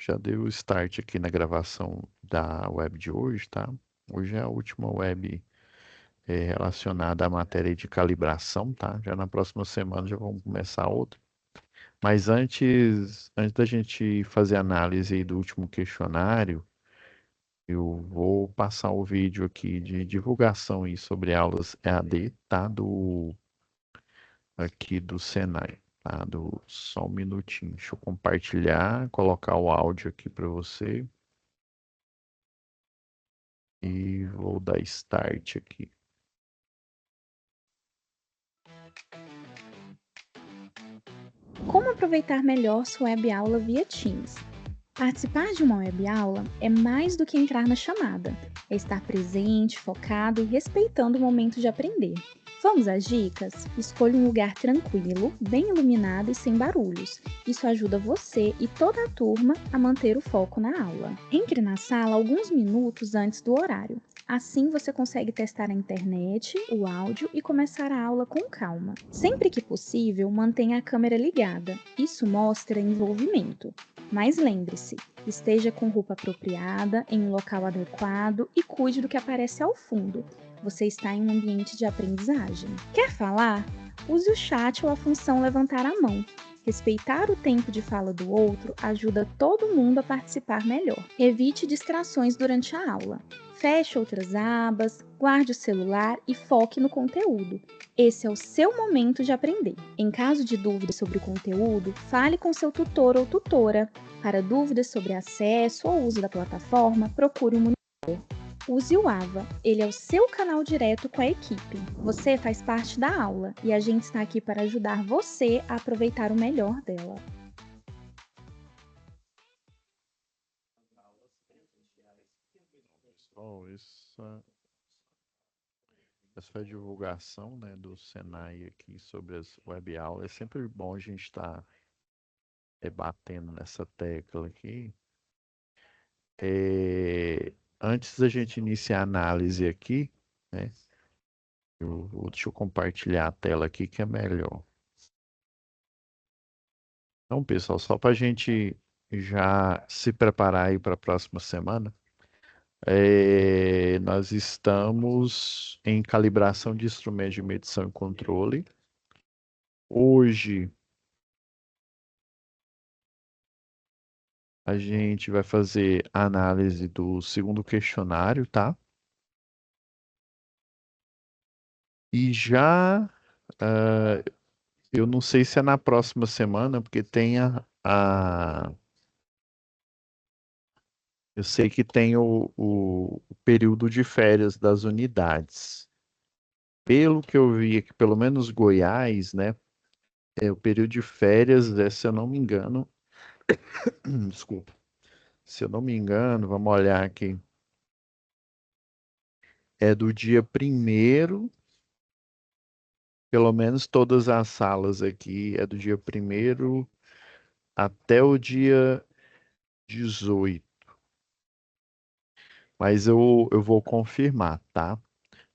Já dei o start aqui na gravação da web de hoje, tá? Hoje é a última web relacionada à matéria de calibração, tá? Já na próxima semana já vamos começar outra. Mas antes da gente fazer a análise aí do último questionário, eu vou passar o vídeo aqui de divulgação aí sobre aulas EAD, tá? Aqui do Senai, tá? Só um minutinho, deixa eu compartilhar, colocar o áudio aqui para você e vou dar start aqui. Como aproveitar melhor sua web aula via Teams? Participar de uma web aula é mais do que entrar na chamada, é estar presente, focado e respeitando o momento de aprender. Vamos às dicas? Escolha um lugar tranquilo, bem iluminado e sem barulhos. Isso ajuda você e toda a turma a manter o foco na aula. Entre na sala alguns minutos antes do horário. Assim você consegue testar a internet, o áudio e começar a aula com calma. Sempre que possível, mantenha a câmera ligada. Isso mostra envolvimento. Mas lembre-se, esteja com roupa apropriada, em um local adequado e cuide do que aparece ao fundo. Você está em um ambiente de aprendizagem. Quer falar? Use o chat ou a função levantar a mão. Respeitar o tempo de fala do outro ajuda todo mundo a participar melhor. Evite distrações durante a aula. Feche outras abas, guarde o celular e foque no conteúdo. Esse é o seu momento de aprender. Em caso de dúvidas sobre o conteúdo, fale com seu tutor ou tutora. Para dúvidas sobre acesso ou uso da plataforma, procure um monitor. Use o AVA, ele é o seu canal direto com a equipe. Você faz parte da aula e a gente está aqui para ajudar você a aproveitar o melhor dela. Pessoal, essa foi a divulgação, né, do Senai aqui sobre as web aulas. É sempre bom a gente estar batendo nessa tecla aqui. Antes da gente iniciar a análise aqui, né, deixa eu compartilhar a tela aqui que é melhor. Então, pessoal, só para a gente já se preparar aí para a próxima semana, nós estamos em calibração de instrumentos de medição e controle. Hoje a gente vai fazer a análise do segundo questionário, tá? E já, ah, eu não sei se é na próxima semana, porque tem eu sei que tem o período de férias das unidades. Pelo que eu vi aqui, pelo menos Goiás, né? O período de férias, se eu não me engano, desculpa, se eu não me engano, vamos olhar aqui, é do dia primeiro, pelo menos todas as salas aqui, é do dia primeiro até o dia 18. Mas eu vou confirmar, tá?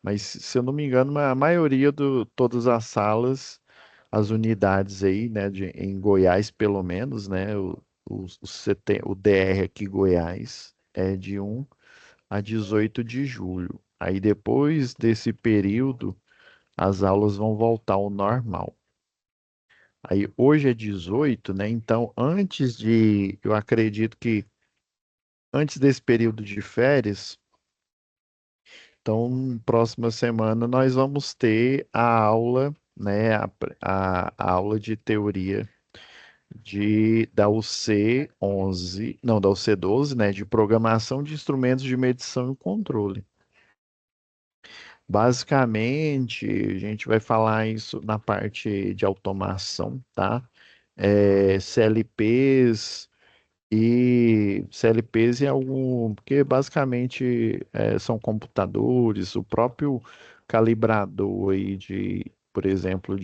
Mas se eu não me engano, a maioria todas as salas, as unidades aí, né, em Goiás pelo menos, né, o DR aqui Goiás é de 1 a 18 de julho. Aí depois desse período, as aulas vão voltar ao normal. Aí hoje é 18, né? Então eu acredito que antes desse período de férias, então próxima semana nós vamos ter a aula, né? A aula de teoria da UC11, não, da UC12, né? De programação de instrumentos de medição e controle. Basicamente, a gente vai falar isso na parte de automação, tá? CLPs e algum, porque basicamente são computadores, o próprio calibrador aí por exemplo,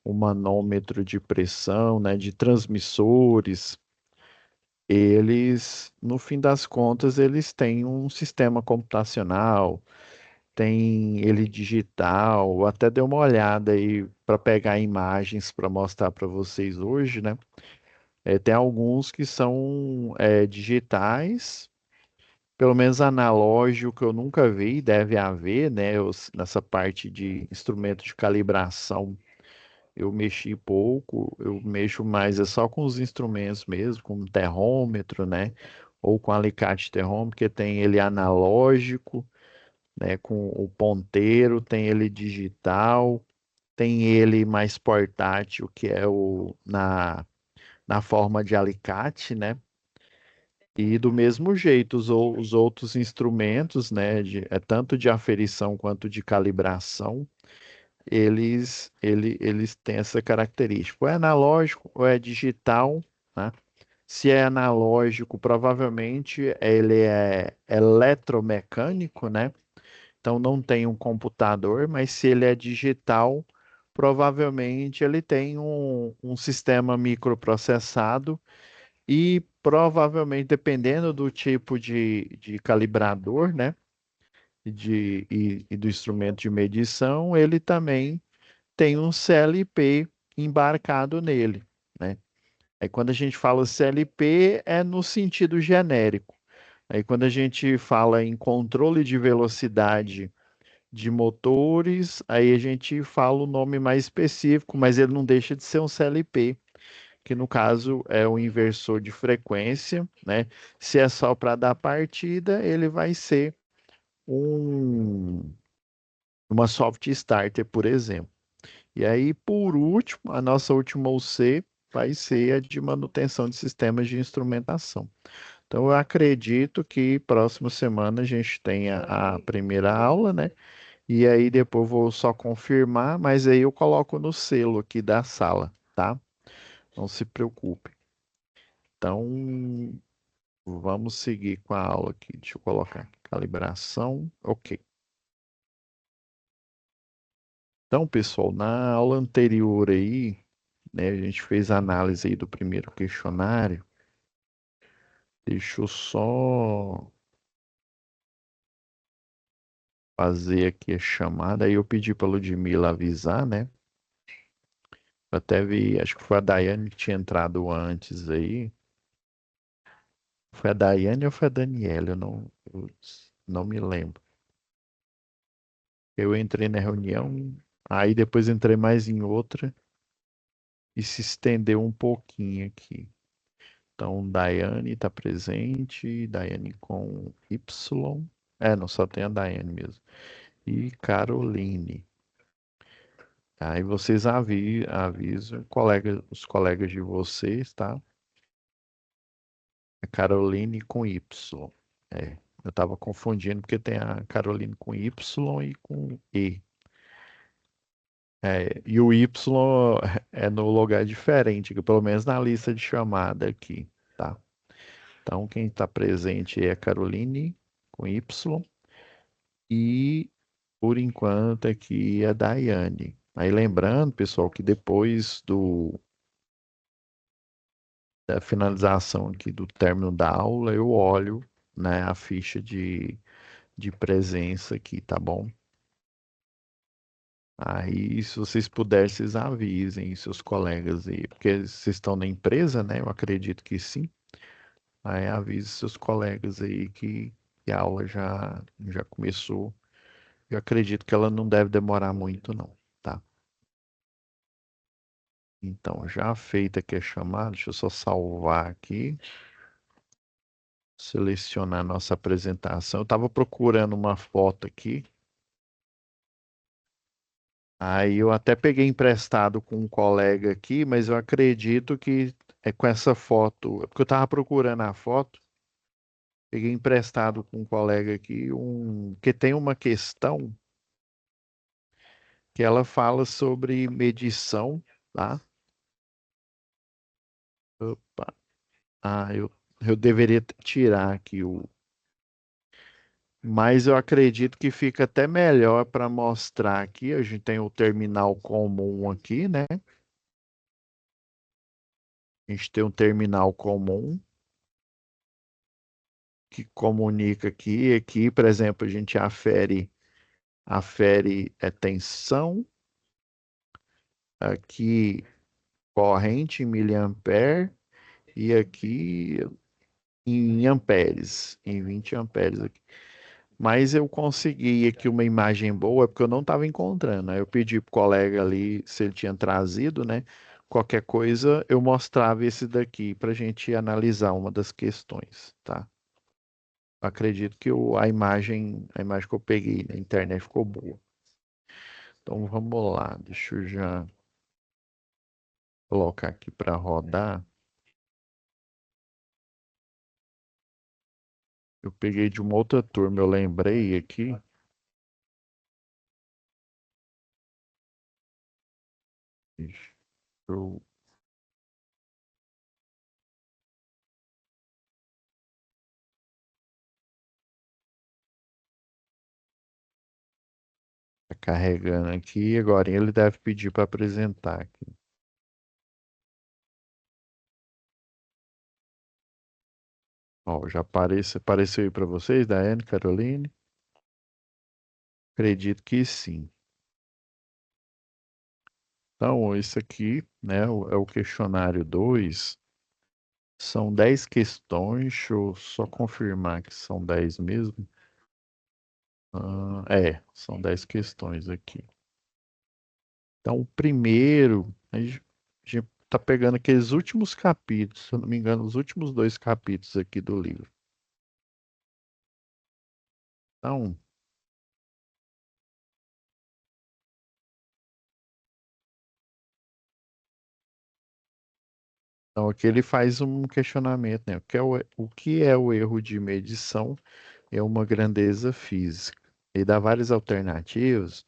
um manômetro de pressão, né, de transmissores, eles, no fim das contas, eles têm um sistema computacional, tem ele digital, até dei uma olhada aí para pegar imagens para mostrar para vocês hoje, né? Tem alguns que são digitais, pelo menos analógico eu nunca vi, deve haver, né? Nessa parte de instrumento de calibração eu mexi pouco, eu mexo mais só com os instrumentos mesmo, com o termômetro, né? Ou com alicate termômetro, que tem ele analógico, né? Com o ponteiro, tem ele digital, tem ele mais portátil, que é na forma de alicate, né? E do mesmo jeito, os outros instrumentos, né, tanto de aferição quanto de calibração, eles têm essa característica. Ou é analógico ou é digital, né? Se é analógico, provavelmente ele é eletromecânico, né? Então não tem um computador, mas se ele é digital, provavelmente ele tem um sistema microprocessado e provavelmente, dependendo do tipo de calibrador, né? E do instrumento de medição, ele também tem um CLP embarcado nele, né? Aí quando a gente fala CLP é no sentido genérico. Aí quando a gente fala em controle de velocidade de motores, aí a gente fala o nome mais específico, mas ele não deixa de ser um CLP, que no caso é o inversor de frequência, né? Se é só para dar partida, ele vai ser um, uma soft starter, por exemplo. E aí, por último, a nossa última UC vai ser a de manutenção de sistemas de instrumentação. Então, eu acredito que próxima semana a gente tenha a primeira aula, né? E aí depois eu vou só confirmar, mas aí eu coloco no selo aqui da sala, tá? Não se preocupe. Então, vamos seguir com a aula aqui. Deixa eu colocar aqui. Calibração. Ok. Então, pessoal, na aula anterior aí, né, a gente fez a análise aí do primeiro questionário. Deixa eu só fazer aqui a chamada. Aí eu pedi para a Ludmila avisar, né? Eu até vi, acho que foi a Daiane que tinha entrado antes aí. Foi a Daiane ou foi a Daniela? Eu não me lembro. Eu entrei na reunião, aí depois entrei mais em outra e se estendeu um pouquinho aqui. Então, Daiane está presente, Daiane com Y. Não, só tem a Daiane mesmo. E Caroline. Aí vocês avisam os colegas de vocês, tá? A Caroline com Y. Eu estava confundindo porque tem a Caroline com Y e com E. E o Y é no lugar diferente, que pelo menos na lista de chamada aqui, tá? Então, quem está presente é a Caroline com Y e, por enquanto, aqui é a Daiane. Aí lembrando, pessoal, que depois da finalização aqui do término da aula, eu olho, né, a ficha de presença aqui, tá bom? Aí, se vocês puderem, vocês avisem seus colegas aí, porque vocês estão na empresa, né? Eu acredito que sim. Aí avise seus colegas aí que a aula já começou. Eu acredito que ela não deve demorar muito, não, tá? Então, já feita aqui a chamada, deixa eu só salvar aqui, selecionar a nossa apresentação. Eu estava procurando uma foto aqui, aí eu até peguei emprestado com um colega aqui, mas eu acredito que é com essa foto, porque eu estava procurando a foto, peguei emprestado com um colega aqui, que tem uma questão que ela fala sobre medição, tá? Opa. Eu deveria tirar aqui o. Mas eu acredito que fica até melhor para mostrar aqui. A gente tem o terminal comum aqui, né? A gente tem um terminal comum que comunica aqui, por exemplo, a gente afere tensão, aqui corrente em miliampere E aqui em amperes, em 20 amperes aqui. Mas eu consegui aqui uma imagem boa, porque eu não estava encontrando. Aí eu pedi pro colega ali se ele tinha trazido, né? Qualquer coisa, eu mostrava esse daqui para a gente analisar uma das questões, tá? Acredito que a imagem que eu peguei na internet ficou boa. Então vamos lá, deixa eu já colocar aqui para rodar. Eu peguei de uma outra turma, eu lembrei aqui. Deixa eu tá carregando aqui, agora ele deve pedir para apresentar aqui. Ó, já apareceu aí para vocês, Daiane, Caroline? Acredito que sim. Então, isso aqui, né, é o questionário 2. São 10 questões, deixa eu só confirmar que são 10 mesmo. São 10 questões aqui. Então, o primeiro, a gente tá pegando aqueles últimos capítulos, se eu não me engano, os últimos dois capítulos aqui do livro. Então, então, aqui ele faz um questionamento, né? O que é o erro de medição é uma grandeza física? Ele dá várias alternativas,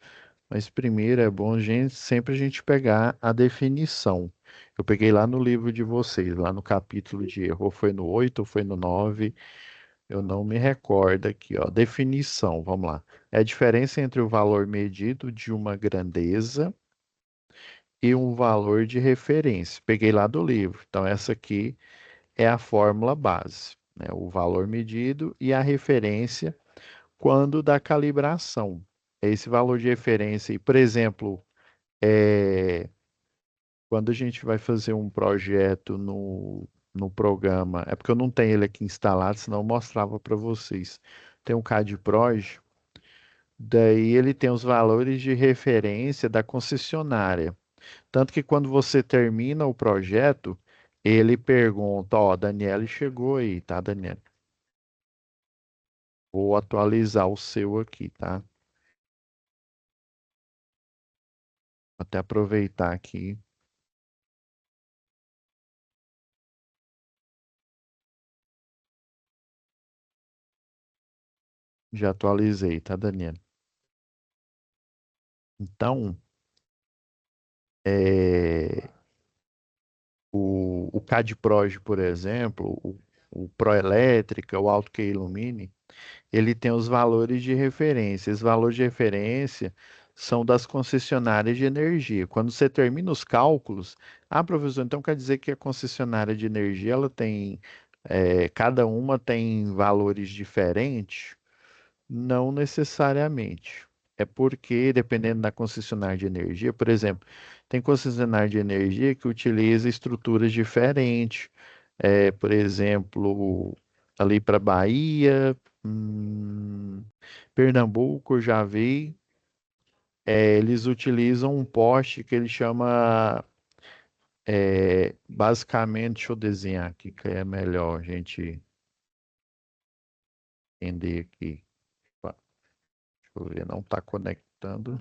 mas primeiro é bom sempre a gente pegar a definição. Eu peguei lá no livro de vocês, lá no capítulo de erro, ou foi no 8 ou foi no 9? Eu não me recordo aqui, ó. Definição, vamos lá. É a diferença entre o valor medido de uma grandeza e um valor de referência. Peguei lá do livro. Então, essa aqui é a fórmula base, né? O valor medido e a referência quando da calibração. Esse valor de referência, e, por exemplo, é, quando a gente vai fazer um projeto no programa, é porque eu não tenho ele aqui instalado, senão eu mostrava para vocês. Tem um CAD-Proj, daí ele tem os valores de referência da concessionária. Tanto que quando você termina o projeto, ele pergunta, ó, Daniele chegou aí, tá, Daniele? Vou atualizar o seu aqui, tá? Até aproveitar aqui, já atualizei, tá, Daniele? Então, é, o CAD-Proj, por exemplo, o Proelétrica, o Auto que Ilumine, ele tem os valores de referência. Os valores de referência são das concessionárias de energia. Quando você termina os cálculos, professor, então quer dizer que a concessionária de energia, ela tem, cada uma tem valores diferentes? Não necessariamente. É porque, dependendo da concessionária de energia, por exemplo, tem concessionária de energia que utiliza estruturas diferentes. Por exemplo, ali para Bahia, Pernambuco, eu já vi, eles utilizam um poste que ele chama, basicamente, deixa eu desenhar aqui, que é melhor a gente entender aqui. Opa, deixa eu ver, não está conectando.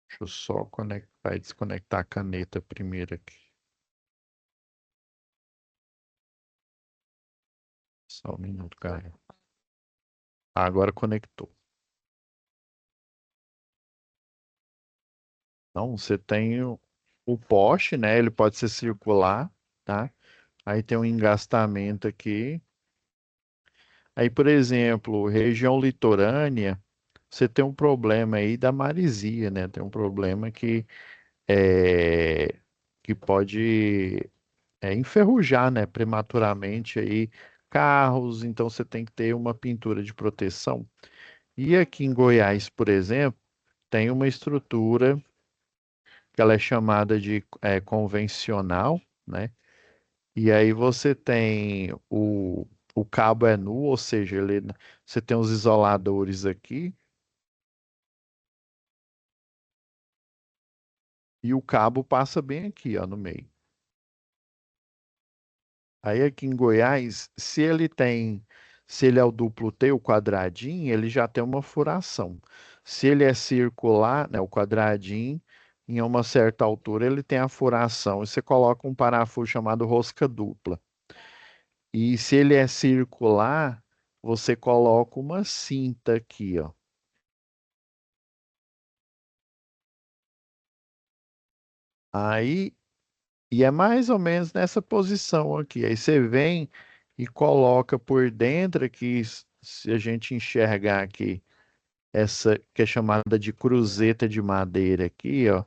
Deixa eu só conectar e desconectar a caneta primeiro aqui. Só um minuto, cara. Agora conectou. Então, você tem o poste, né? Ele pode ser circular, tá? Aí tem um engastamento aqui. Aí, por exemplo, região litorânea, você tem um problema aí da maresia, né? Tem um problema é, que pode enferrujar, né? Prematuramente aí carros. Então, você tem que ter uma pintura de proteção. E aqui em Goiás, por exemplo, tem uma estrutura que ela é chamada de convencional, né? E aí você tem o cabo é nu, ou seja, você tem os isoladores aqui e o cabo passa bem aqui, ó, no meio. Aí aqui em Goiás, se ele é o duplo T, o quadradinho, ele já tem uma furação. Se ele é circular, né, o quadradinho, em uma certa altura ele tem a furação. E você coloca um parafuso chamado rosca dupla. E se ele é circular, você coloca uma cinta aqui, ó. Aí, e é mais ou menos nessa posição aqui. Aí você vem e coloca por dentro aqui, se a gente enxergar aqui, essa que é chamada de cruzeta de madeira aqui, ó.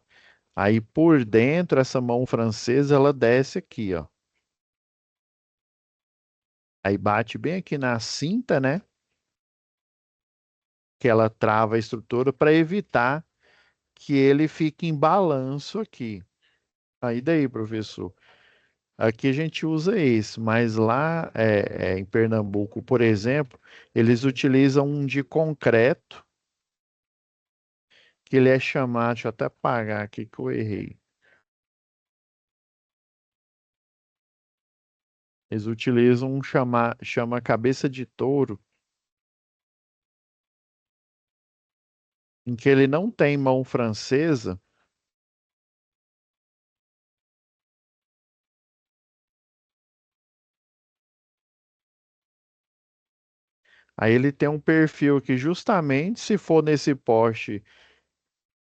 Aí por dentro, essa mão francesa, ela desce aqui, ó. Aí bate bem aqui na cinta, né? Que ela trava a estrutura para evitar que ele fique em balanço aqui. Aí daí, professor. Aqui a gente usa esse, mas lá em Pernambuco, por exemplo, eles utilizam um de concreto, que ele é chamado, deixa eu até apagar aqui que eu errei. Eles utilizam chama cabeça de touro, em que ele não tem mão francesa, aí ele tem um perfil que justamente se for nesse poste,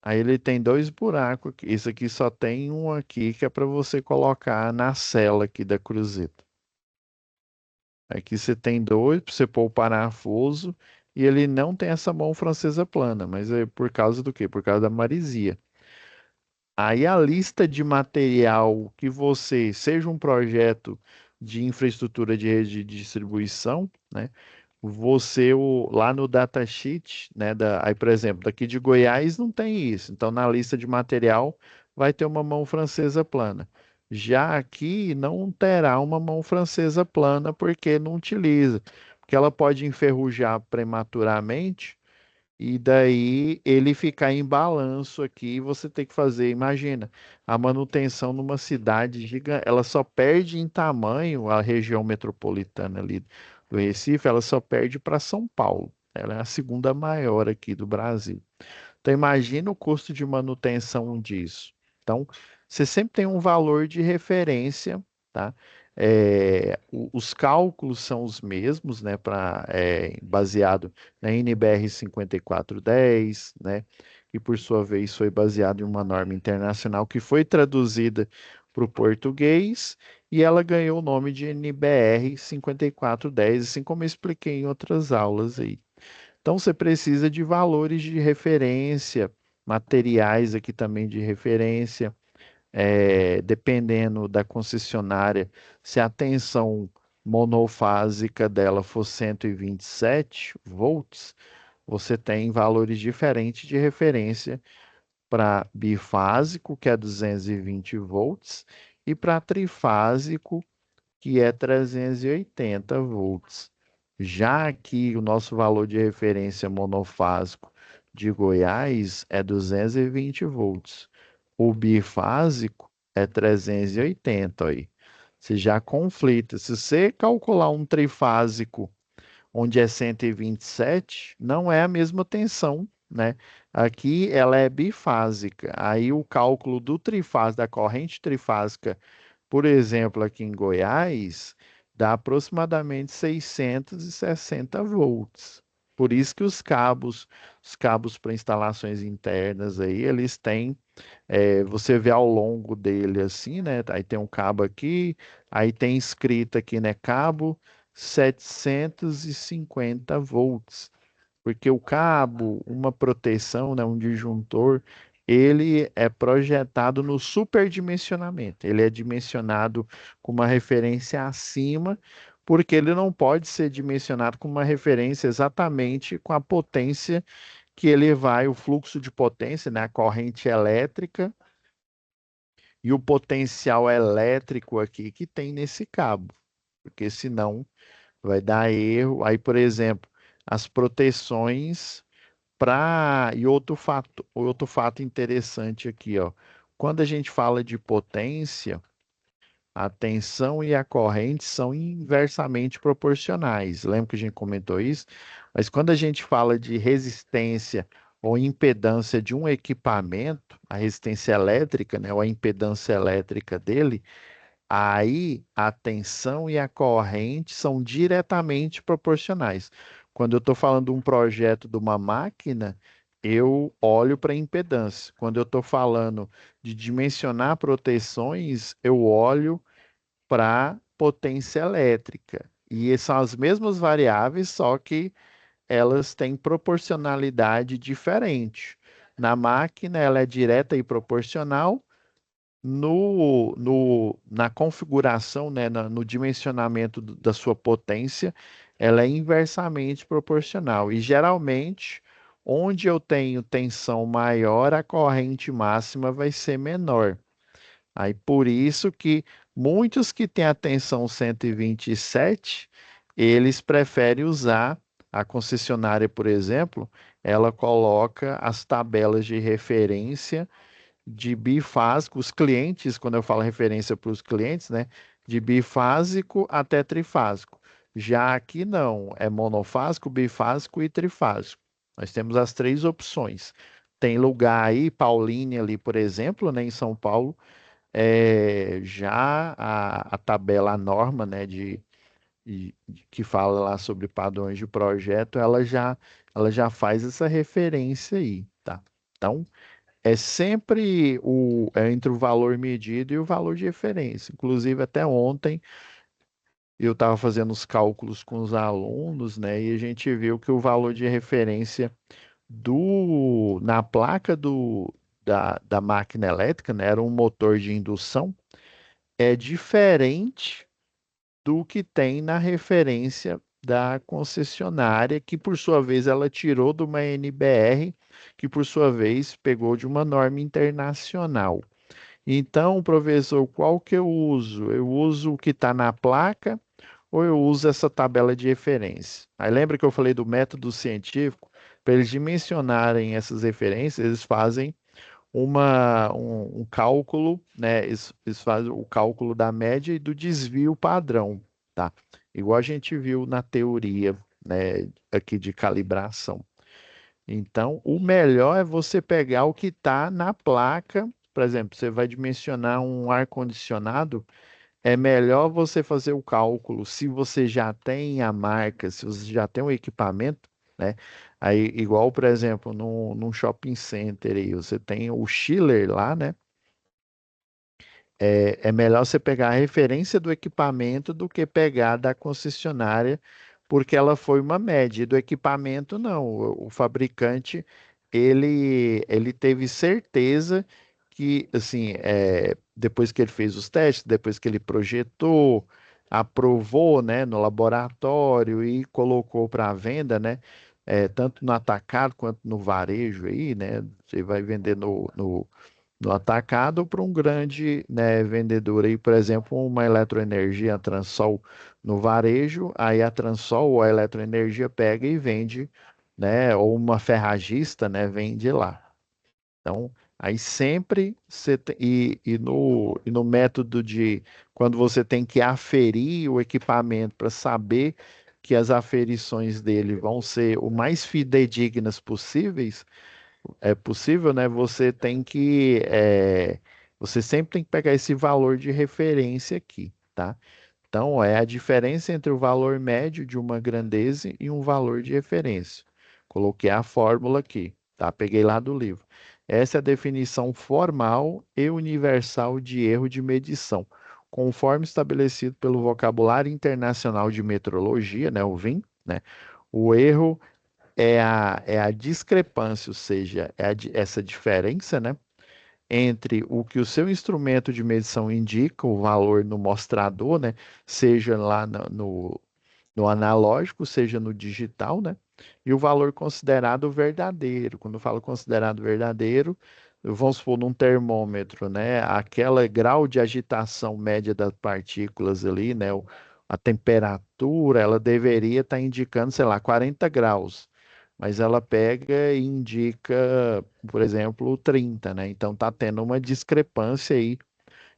aí ele tem dois buracos aqui. Isso aqui só tem um aqui que é para você colocar na sela aqui da cruzeta. Aqui você tem dois para você pôr o parafuso e ele não tem essa mão francesa plana, mas é por causa do quê? Por causa da maresia. Aí a lista de material que você, seja um projeto de infraestrutura de rede de distribuição, né? Lá no datasheet, né, aí, por exemplo, daqui de Goiás não tem isso. Então, na lista de material vai ter uma mão francesa plana. Já aqui não terá uma mão francesa plana porque não utiliza, porque ela pode enferrujar prematuramente e daí ele ficar em balanço aqui, você tem que fazer, imagina, a manutenção numa cidade gigante, ela só perde em tamanho, a região metropolitana ali do Recife, ela só perde para São Paulo. Ela é a segunda maior aqui do Brasil. Então, imagina o custo de manutenção disso. Então, você sempre tem um valor de referência, tá? Os cálculos são os mesmos, né? Baseado na NBR 5410, né? Que por sua vez foi baseado em uma norma internacional que foi traduzida para o português e ela ganhou o nome de NBR 5410, assim como eu expliquei em outras aulas aí. Então, você precisa de valores de referência, materiais aqui também de referência, dependendo da concessionária, se a tensão monofásica dela for 127 volts, você tem valores diferentes de referência para bifásico, que é 220 volts, e para trifásico, que é 380 volts. Já aqui, o nosso valor de referência monofásico de Goiás é 220 volts. O bifásico é 380 aí. Você já conflita. Se você calcular um trifásico onde é 127, não é a mesma tensão, né? Aqui ela é bifásica. Aí o cálculo do trifásico, da corrente trifásica, por exemplo, aqui em Goiás, dá aproximadamente 660 volts. Por isso que os cabos para instalações internas aí, eles têm, você vê ao longo dele assim, né? Aí tem um cabo aqui, aí tem escrito aqui, né? Cabo 750 volts, porque o cabo, uma proteção, né, um disjuntor, ele é projetado no superdimensionamento. Ele é dimensionado com uma referência acima, porque ele não pode ser dimensionado com uma referência exatamente com a potência que ele vai, o fluxo de potência, né, a corrente elétrica e o potencial elétrico aqui que tem nesse cabo, porque senão vai dar erro. Aí, por exemplo, as proteções para outro fato interessante aqui, ó. Quando a gente fala de potência, a tensão e a corrente são inversamente proporcionais. Lembra que a gente comentou isso? Mas quando a gente fala de resistência ou impedância de um equipamento, a resistência elétrica, né, ou a impedância elétrica dele, aí a tensão e a corrente são diretamente proporcionais. Quando eu estou falando de um projeto de uma máquina, eu olho para a impedância. Quando eu estou falando de dimensionar proteções, eu olho para potência elétrica. E são as mesmas variáveis, só que elas têm proporcionalidade diferente. Na máquina, ela é direta e proporcional. Na configuração, né, no dimensionamento da sua potência, ela é inversamente proporcional. E geralmente, onde eu tenho tensão maior, a corrente máxima vai ser menor. Aí por isso que muitos que têm a tensão 127, eles preferem usar a concessionária, por exemplo, ela coloca as tabelas de referência de bifásico, os clientes, quando eu falo referência para os clientes, né, de bifásico até trifásico. Já aqui não, é monofásico, bifásico e trifásico. Nós temos as três opções. Tem lugar aí, Paulínia ali, por exemplo, né, em São Paulo, já a tabela, a norma, né, que fala lá sobre padrões de projeto, ela já faz essa referência aí, tá? Então, é sempre entre o valor medido e o valor de referência. Inclusive, até ontem eu estava fazendo os cálculos com os alunos, né? E a gente viu que o valor de referência na placa da máquina elétrica, né? Era um motor de indução, é diferente do que tem na referência da concessionária, que por sua vez ela tirou de uma NBR, que por sua vez pegou de uma norma internacional. Então, professor, qual que eu uso? Eu uso o que está na placa ou eu uso essa tabela de referência? Aí lembra que eu falei do método científico? Para eles dimensionarem essas referências, eles fazem um cálculo, né? Eles fazem o cálculo da média e do desvio padrão, tá? Igual a gente viu na teoria, né, aqui de calibração. Então, o melhor é você pegar o que está na placa. Por exemplo, você vai dimensionar um ar-condicionado, é melhor você fazer o cálculo se você já tem a marca, se você já tem o equipamento, né? Aí, igual, por exemplo, num shopping center aí, você tem o chiller lá, né? É melhor você pegar a referência do equipamento do que pegar da concessionária, porque ela foi uma média. E do equipamento, não. O fabricante, ele teve certeza que, assim, depois que ele fez os testes, depois que ele projetou, aprovou, né, no laboratório e colocou para venda, né, tanto no atacado quanto no varejo aí, né, você vai vender no atacado para um grande, né, vendedor aí, por exemplo, uma eletroenergia, a Transol no varejo, aí a Transol ou a eletroenergia pega e vende, né, ou uma ferragista, né, vende lá. Então, aí sempre e no método de quando você tem que aferir o equipamento para saber que as aferições dele vão ser o mais fidedignas possíveis, é possível, né? Você sempre tem que pegar esse valor de referência aqui, tá? Então, é a diferença entre o valor médio de uma grandeza e um valor de referência. Coloquei a fórmula aqui, tá? Peguei lá do livro. Essa é a definição formal e universal de erro de medição, conforme estabelecido pelo Vocabulário Internacional de Metrologia, né, o VIM, né? O erro é a discrepância, ou seja, essa diferença, né, entre o que o seu instrumento de medição indica, o valor no mostrador, né, seja lá no analógico, seja no digital, né, e o valor considerado verdadeiro. Quando eu falo considerado verdadeiro, vamos supor, num termômetro, né? Aquela grau de agitação média das partículas ali, né? A temperatura, ela deveria estar indicando, sei lá, 40 graus. Mas ela pega e indica, por exemplo, 30, né? Então tá tendo uma discrepância aí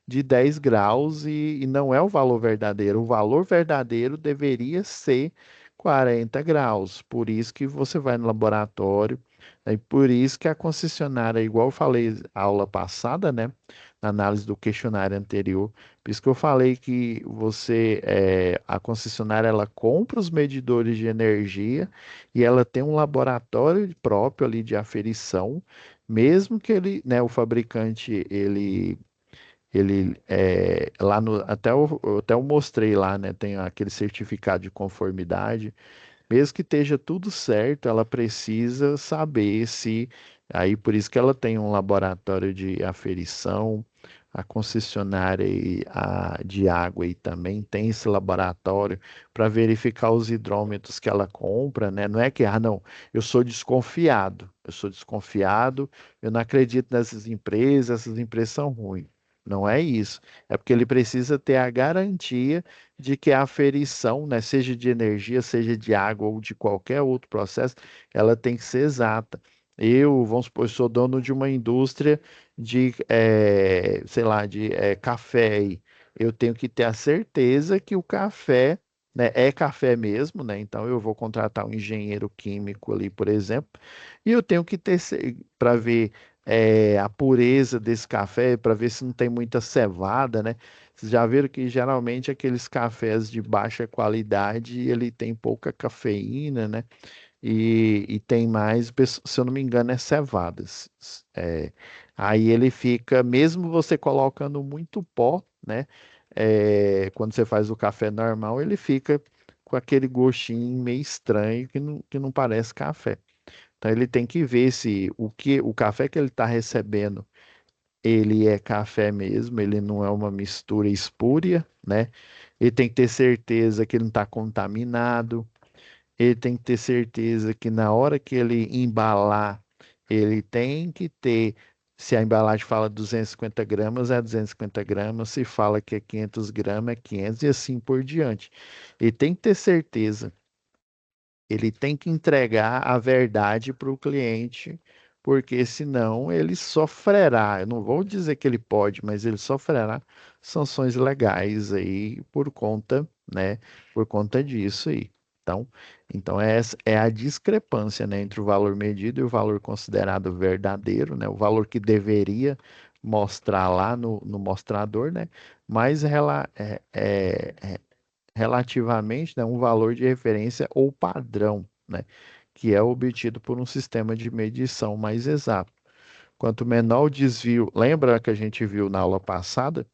de 10 graus e não é o valor verdadeiro. O valor verdadeiro deveria ser 40 graus. Por isso que você vai no laboratório, e por isso que a concessionária, igual eu falei na aula passada, né? Na análise do questionário anterior, por isso que eu falei que a concessionária, ela compra os medidores de energia e ela tem um laboratório próprio ali de aferição, mesmo que ele, né, o fabricante, lá no, até eu mostrei lá, né? Tem aquele certificado de conformidade. Mesmo que esteja tudo certo, ela precisa saber se. Aí por isso que ela tem um laboratório de aferição, a concessionária de água aí também tem esse laboratório para verificar os hidrômetros que ela compra, né? Não é que, não, eu sou desconfiado, eu não acredito nessas empresas, essas empresas são ruins. Não é isso. É porque ele precisa ter a garantia de que a aferição, né, seja de energia, seja de água ou de qualquer outro processo, ela tem que ser exata. Eu, vamos supor, sou dono de uma indústria de, sei lá, de café aí. Eu tenho que ter a certeza que o café, né, é café mesmo, né? Então eu vou contratar um engenheiro químico ali, por exemplo, e eu tenho que ter para ver a pureza desse café, para ver se não tem muita cevada, né? Vocês já viram que geralmente aqueles cafés de baixa qualidade, ele tem pouca cafeína, né? E tem mais, se eu não me engano, é cevadas. É, aí ele fica, mesmo você colocando muito pó, né? Quando você faz o café normal, ele fica com aquele gostinho meio estranho que não parece café. Então ele tem que ver se o café que ele está recebendo ele é café mesmo, ele não é uma mistura espúria, né? Ele tem que ter certeza que ele não está contaminado, ele tem que ter certeza que na hora que ele embalar, ele tem que ter, se a embalagem fala 250 gramas, é 250 gramas, se fala que é 500 gramas, é 500 e assim por diante. Ele tem que ter certeza, ele tem que entregar a verdade para o cliente, porque senão ele sofrerá. Eu não vou dizer que ele pode, mas ele sofrerá sanções legais aí por conta, né, por conta disso aí. Então, então essa é a discrepância, né, entre o valor medido e o valor considerado verdadeiro, né, o valor que deveria mostrar lá no mostrador, né, mas relativamente, né, um valor de referência ou padrão, né, que é obtido por um sistema de medição mais exato. Quanto menor o desvio, lembra que a gente viu na aula passada?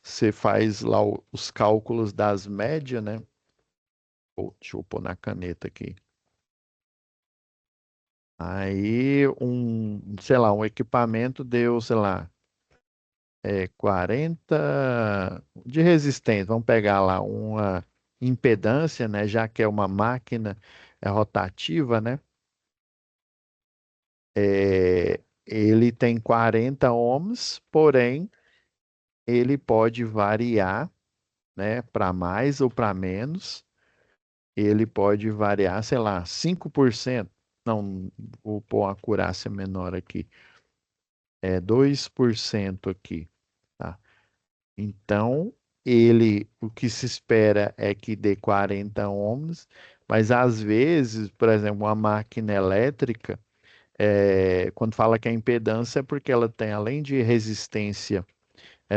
Você faz lá os cálculos das médias, né? Deixa eu pôr na caneta aqui. Aí sei lá, um equipamento deu, sei lá, 40 de resistência. Vamos pegar lá uma impedância, né? Já que é uma máquina rotativa, né? Ele tem 40 ohms, porém ele pode variar, né? Para mais ou para menos. Ele pode variar, sei lá, 5%. Não, vou pôr uma acurácia menor aqui. 2% aqui, tá? Então, o que se espera é que dê 40 ohms, mas às vezes, por exemplo, uma máquina elétrica, quando fala que a impedância é porque ela tem, além de resistência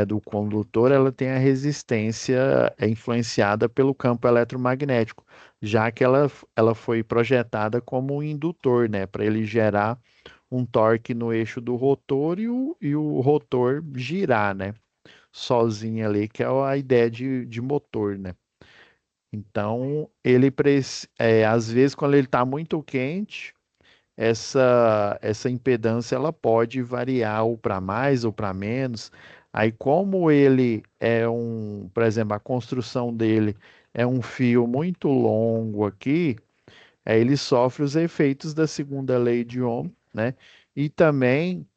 do condutor, ela tem a resistência influenciada pelo campo eletromagnético, já que ela foi projetada como um indutor, né, para ele gerar um torque no eixo do rotor e o rotor girar, né? Sozinho ali, que é a ideia de motor, né? Então, às vezes, quando ele está muito quente, essa impedância ela pode variar ou para mais ou para menos. Aí, como ele por exemplo, a construção dele é um fio muito longo aqui, ele sofre os efeitos da segunda lei de Ohm, né? E também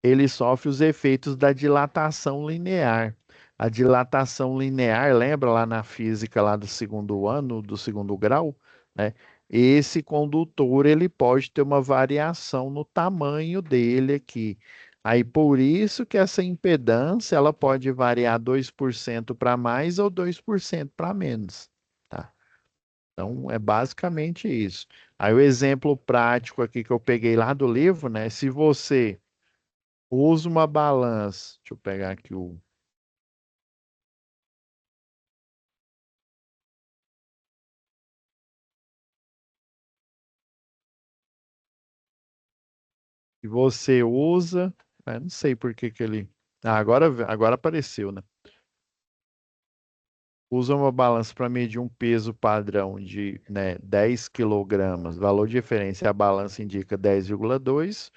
ele sofre os efeitos da dilatação linear. A dilatação linear, lembra lá na física lá do segundo ano, do segundo grau, né? Esse condutor ele pode ter uma variação no tamanho dele aqui. Aí por isso que essa impedância ela pode variar 2% para mais ou 2% para menos, tá? Então é basicamente isso. Aí o exemplo prático aqui que eu peguei lá do livro, né? Se você usa uma balança. Deixa eu pegar aqui o. Se você usa. Não sei por que que ele. Ah, agora apareceu, né? Usa uma balança para medir um peso padrão de, né, 10 quilogramas. Valor de referência, a balança indica 10,2.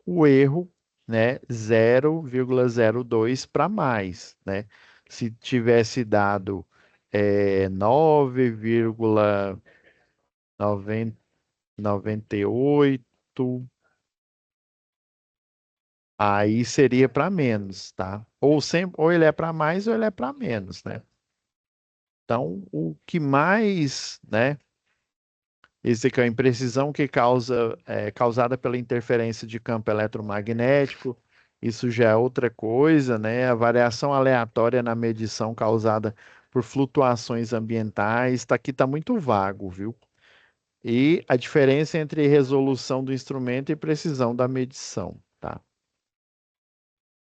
O erro, né, 0,02 para mais, né? Se tivesse dado 9,98, aí seria para menos, tá? Ou sempre, ou ele é para mais ou ele é para menos, né? Então, o que mais, né? Esse aqui é a imprecisão que é causada pela interferência de campo eletromagnético. Isso já é outra coisa, né? A variação aleatória na medição causada por flutuações ambientais. Tá aqui, tá muito vago, viu? E a diferença entre resolução do instrumento e precisão da medição, tá?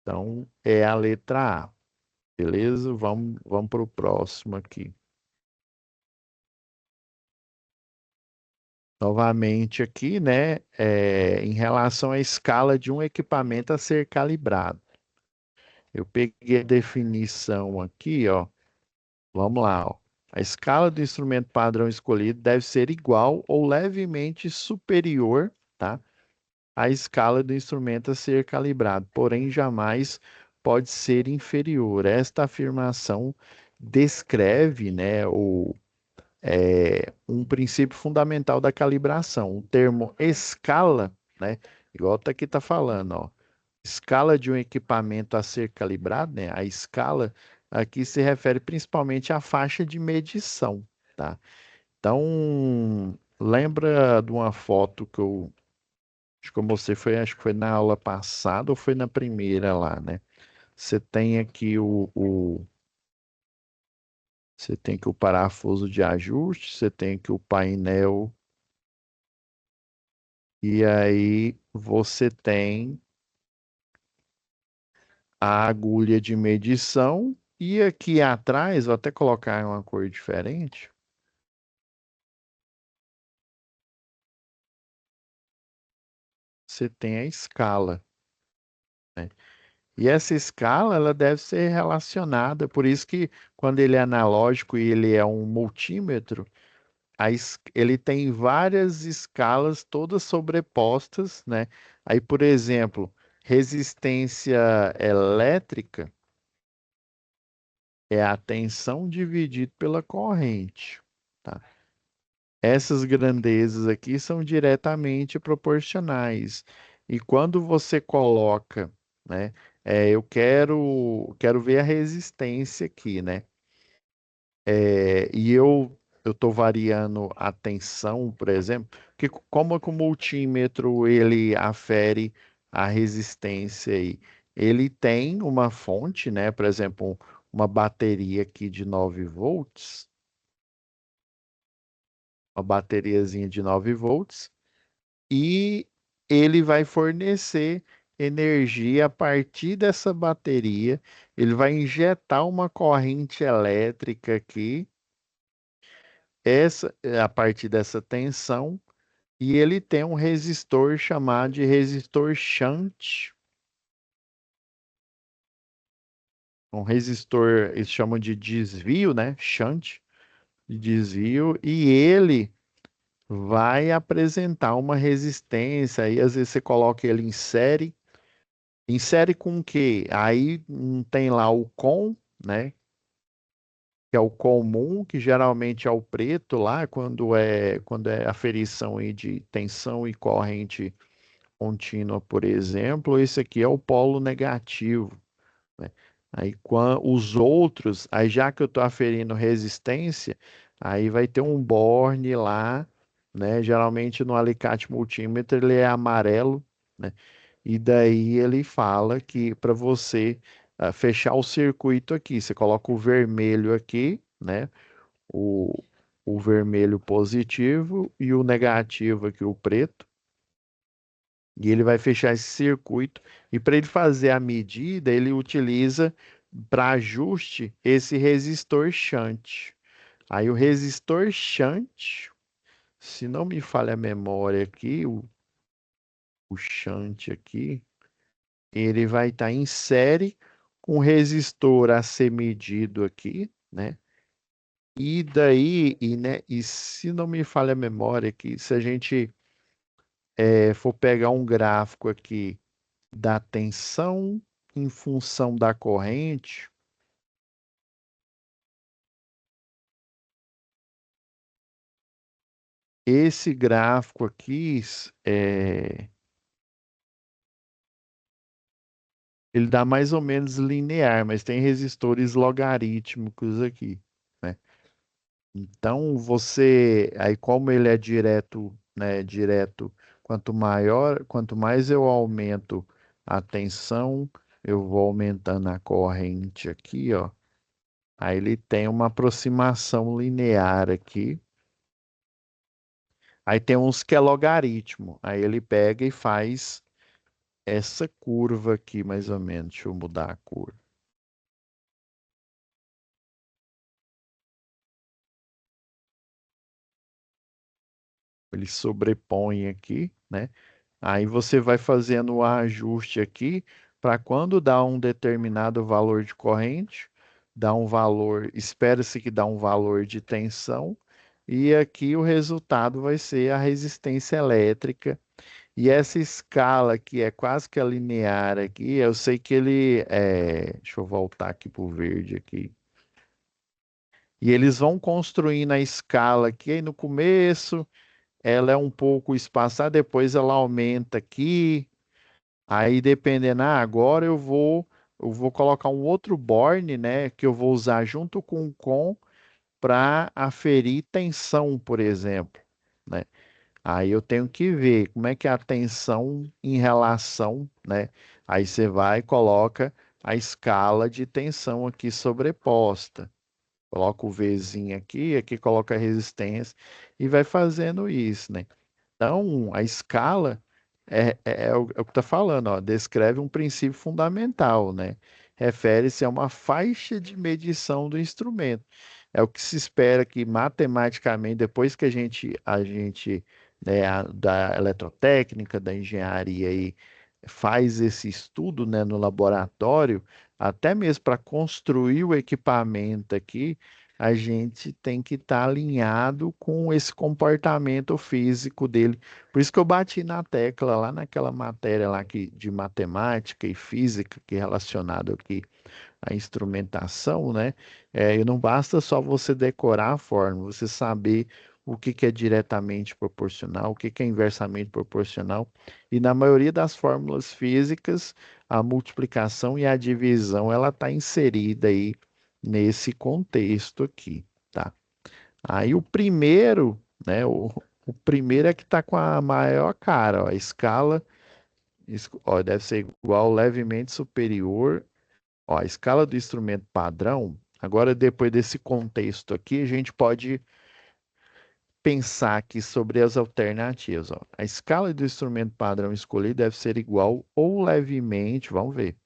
Então, é a letra A. Beleza? Vamos para o próximo aqui. Novamente aqui, né, em relação à escala de um equipamento a ser calibrado. Eu peguei a definição aqui, ó. Vamos lá, ó. A escala do instrumento padrão escolhido deve ser igual ou levemente superior, tá, à escala do instrumento a ser calibrado, porém jamais pode ser inferior. Esta afirmação descreve, né, um princípio fundamental da calibração. O termo escala, né? Igual tá aqui está falando, ó. Escala de um equipamento a ser calibrado, né? A escala aqui se refere principalmente à faixa de medição, tá? Então, lembra de uma foto que eu acho que eu mostrei, acho que foi na aula passada ou foi na primeira lá, né? Você tem aqui você tem aqui o parafuso de ajuste, você tem aqui o painel. E aí você tem a agulha de medição e aqui atrás, vou até colocar uma cor diferente, você tem a escala, né? E essa escala, ela deve ser relacionada, por isso que quando ele é analógico e ele é um multímetro, ele tem várias escalas todas sobrepostas, né? Aí, por exemplo, resistência elétrica é a tensão dividido pela corrente, tá? Essas grandezas aqui são diretamente proporcionais. E quando você coloca, né, eu quero ver a resistência aqui, né? E eu estou variando a tensão, por exemplo, que como é que o multímetro ele afere a resistência aí? Ele tem uma fonte, né? Por exemplo, uma bateria aqui de 9 volts, uma bateriazinha de 9 volts, e ele vai fornecer energia a partir dessa bateria. Ele vai injetar uma corrente elétrica aqui, a partir dessa tensão, e ele tem um resistor chamado de resistor shunt, um resistor, eles chamam de desvio, né? Shunt, de desvio, e ele vai apresentar uma resistência. Aí às vezes você coloca ele em série. Em série com o quê? Aí tem lá o com, né? Que é o comum, que geralmente é o preto lá, quando é aferição aí de tensão e corrente contínua, por exemplo, esse aqui é o polo negativo, né? Aí os outros, aí já que eu estou aferindo resistência, aí vai ter um borne lá, né? Geralmente no alicate multímetro ele é amarelo, né? E daí ele fala que para você fechar o circuito aqui, você coloca o vermelho aqui, né? O, o vermelho positivo e o negativo aqui, o preto. E ele vai fechar esse circuito. E para ele fazer a medida, ele utiliza para ajuste esse resistor shunt. Aí o resistor shunt, se não me falha a memória aqui, o shunt aqui, ele vai estar em série com o resistor a ser medido aqui, né? E daí, e se não me falha a memória aqui, se a gente for pegar um gráfico aqui da tensão em função da corrente, esse gráfico aqui, ele dá mais ou menos linear, mas tem resistores logarítmicos aqui, né? Então aí como ele é direto, né, direto, quanto mais eu aumento a tensão, eu vou aumentando a corrente aqui, ó. Aí ele tem uma aproximação linear aqui. Aí tem uns que é logaritmo. Aí ele pega e faz essa curva aqui, mais ou menos. Deixa eu mudar a cor. Ele sobrepõe aqui, né? Aí você vai fazendo o ajuste aqui para quando dá um determinado valor de corrente, dá um valor, espera-se que dá um valor de tensão, e aqui o resultado vai ser a resistência elétrica. E essa escala que é quase que a linear aqui, eu sei que deixa eu voltar aqui para o verde aqui. E eles vão construindo a escala aqui, aí no começo ela é um pouco espaçada, depois ela aumenta aqui. Aí dependendo, agora eu vou colocar um outro borne, né, que eu vou usar junto com o com para aferir tensão, por exemplo, né? Aí eu tenho que ver como é que é a tensão em relação, né? Aí você vai e coloca a escala de tensão aqui sobreposta. Coloca o Vzinho aqui, aqui coloca a resistência e vai fazendo isso, né? Então, a escala é o que está falando, ó, descreve um princípio fundamental, né? Refere-se a uma faixa de medição do instrumento. É o que se espera que matematicamente, depois que a gente, né, da eletrotécnica, da engenharia aí, faz esse estudo, né, no laboratório, até mesmo para construir o equipamento aqui, a gente tem que estar alinhado com esse comportamento físico dele. Por isso que eu bati na tecla lá naquela matéria lá de matemática e física que é relacionado aqui à instrumentação, né? E não basta só você decorar a fórmula, você saber o que que é diretamente proporcional, o que que é inversamente proporcional. E na maioria das fórmulas físicas, a multiplicação e a divisão ela está inserida aí nesse contexto aqui, tá? Aí o primeiro, né? O primeiro é que está com a maior cara, ó, a escala, ó, deve ser igual levemente superior, ó, a escala do instrumento padrão. Agora, depois desse contexto aqui, a gente pode pensar aqui sobre as alternativas, ó. A escala do instrumento padrão escolhido deve ser igual ou levemente, vamos ver,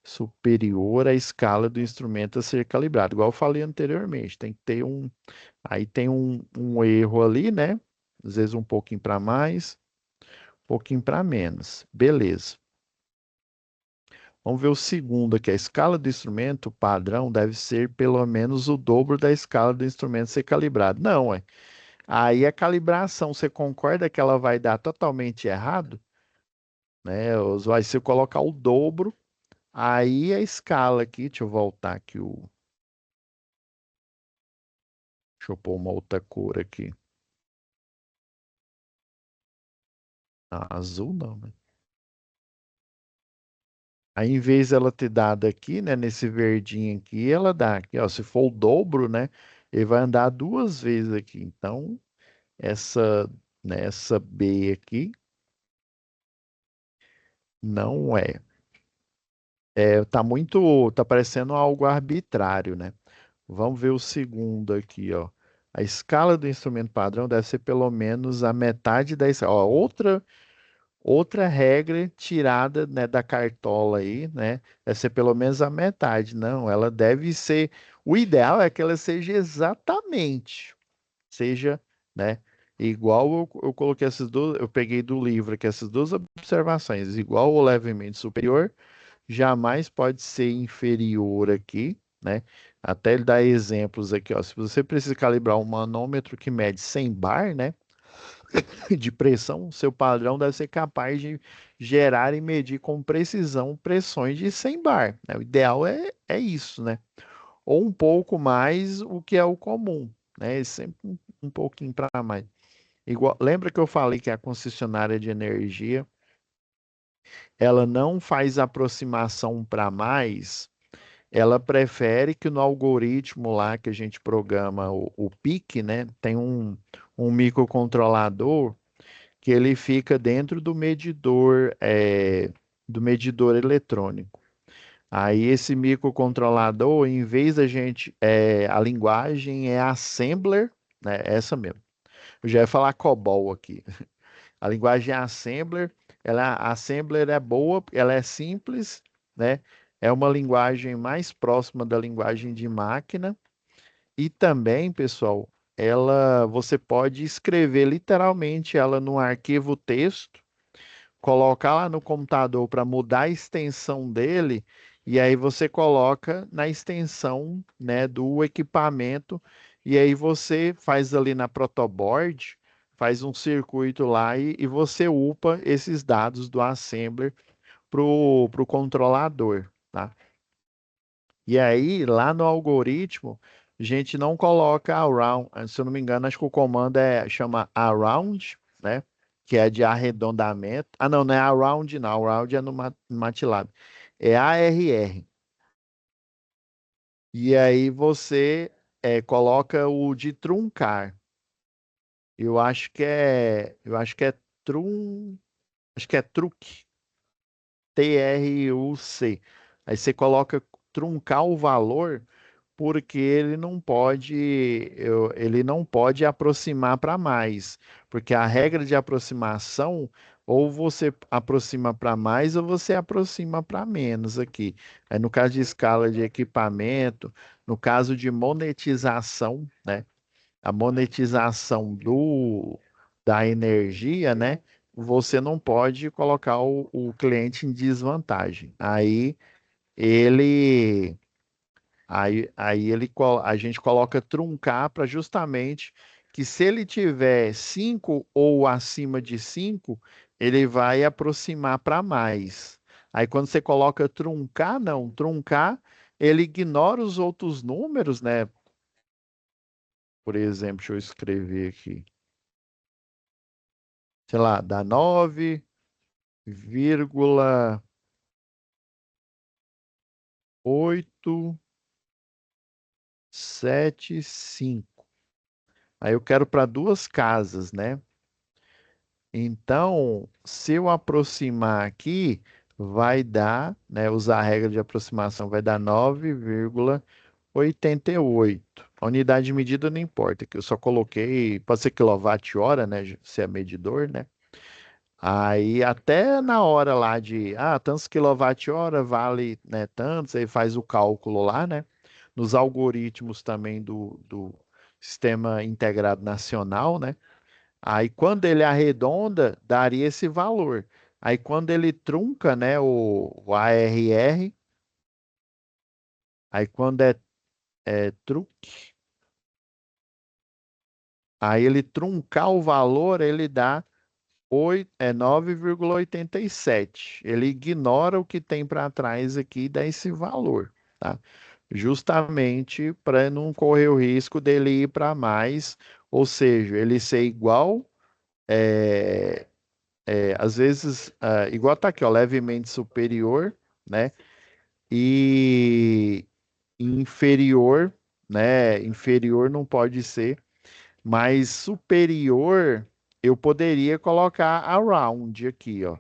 superior à escala do instrumento a ser calibrado. Igual eu falei anteriormente, tem que ter aí tem um erro ali, né? Às vezes um pouquinho para mais, um pouquinho para menos. Beleza. Vamos ver o segundo aqui. A escala do instrumento padrão deve ser pelo menos o dobro da escala do instrumento ser calibrado. Não, é. Aí a calibração, você concorda que ela vai dar totalmente errado? Né? Vai se eu colocar o dobro, aí a escala aqui, deixa eu voltar aqui deixa eu pôr uma outra cor aqui. Ah, azul não, né? Aí, em vez dela ter dado aqui, né, nesse verdinho aqui, ela dá aqui, ó. Se for o dobro, né, ele vai andar duas vezes aqui. Então, essa, né, essa B aqui não é. Tá parecendo algo arbitrário, né? Vamos ver o segundo aqui, ó. A escala do instrumento padrão deve ser pelo menos a metade da escala. Ó, outra regra tirada, né, da cartola aí, né? Deve ser pelo menos a metade. Não, ela deve ser. O ideal é que ela seja exatamente, seja, né? Igual eu coloquei essas duas, eu peguei do livro aqui essas duas observações, igual ou levemente superior, jamais pode ser inferior aqui, né? Até ele dá exemplos aqui, ó. Se você precisa calibrar um manômetro que mede 100 bar, né, de pressão, seu padrão deve ser capaz de gerar e medir com precisão pressões de 100 bar, né? O ideal é isso, né? Ou um pouco mais, o que é o comum, né? Sempre um pouquinho para mais. Igual, lembra que eu falei que a concessionária de energia, ela não faz aproximação para mais. Ela prefere que no algoritmo lá que a gente programa o PIC, né, tem um microcontrolador que ele fica dentro do medidor eletrônico. Aí esse microcontrolador, em vez da gente, a linguagem é assembler, né, essa mesmo. Eu já ia falar COBOL aqui. A linguagem Assembler, Assembler é boa, ela é simples, né? É uma linguagem mais próxima da linguagem de máquina e também, pessoal, você pode escrever literalmente ela num arquivo texto, colocar lá no computador para mudar a extensão dele, e aí você coloca na extensão, né, do equipamento, e aí você faz ali na protoboard, faz um circuito lá e você upa esses dados do assembler pro controlador, tá? E aí, lá no algoritmo, a gente não coloca around, se eu não me engano, acho que o comando chama around, né? Que é de arredondamento. Ah, não, não é around, não. Around é no MATLAB. É ARR. E aí você coloca o de truncar. Eu acho que é trun, acho que é truque. TRUC. Aí você coloca truncar o valor porque ele não pode aproximar para mais, porque a regra de aproximação ou você aproxima para mais ou você aproxima para menos aqui. Aí no caso de escala de equipamento, no caso de monetização, né? A monetização da energia, né? Você não pode colocar o cliente em desvantagem. Ele a gente coloca truncar para justamente que se ele tiver 5 ou acima de 5, ele vai aproximar para mais. Aí quando você coloca truncar, não, truncar, ele ignora os outros números, né? Por exemplo, deixa eu escrever aqui. Sei lá, dá 9,875. Aí eu quero para duas casas, né? Então, se eu aproximar aqui, vai dar, né, usar a regra de aproximação, vai dar 9,88. A unidade de medida não importa, que eu só coloquei, pode ser quilowatt-hora, né, se é medidor, né? Aí até na hora lá tantos quilowatt-hora vale, né, tantos, aí faz o cálculo lá, né? Nos algoritmos também do Sistema Integrado Nacional, né? Aí quando ele arredonda, daria esse valor. Aí quando ele trunca, né, o ARR, aí quando é truque, aí ele truncar o valor, ele dá 9,87. Ele ignora o que tem para trás aqui e dá esse valor, tá? Justamente para não correr o risco dele ir para mais, ou seja, ele ser igual, às vezes, igual tá aqui, ó, levemente superior, né? E inferior, né? Inferior não pode ser, mas superior eu poderia colocar around aqui, ó.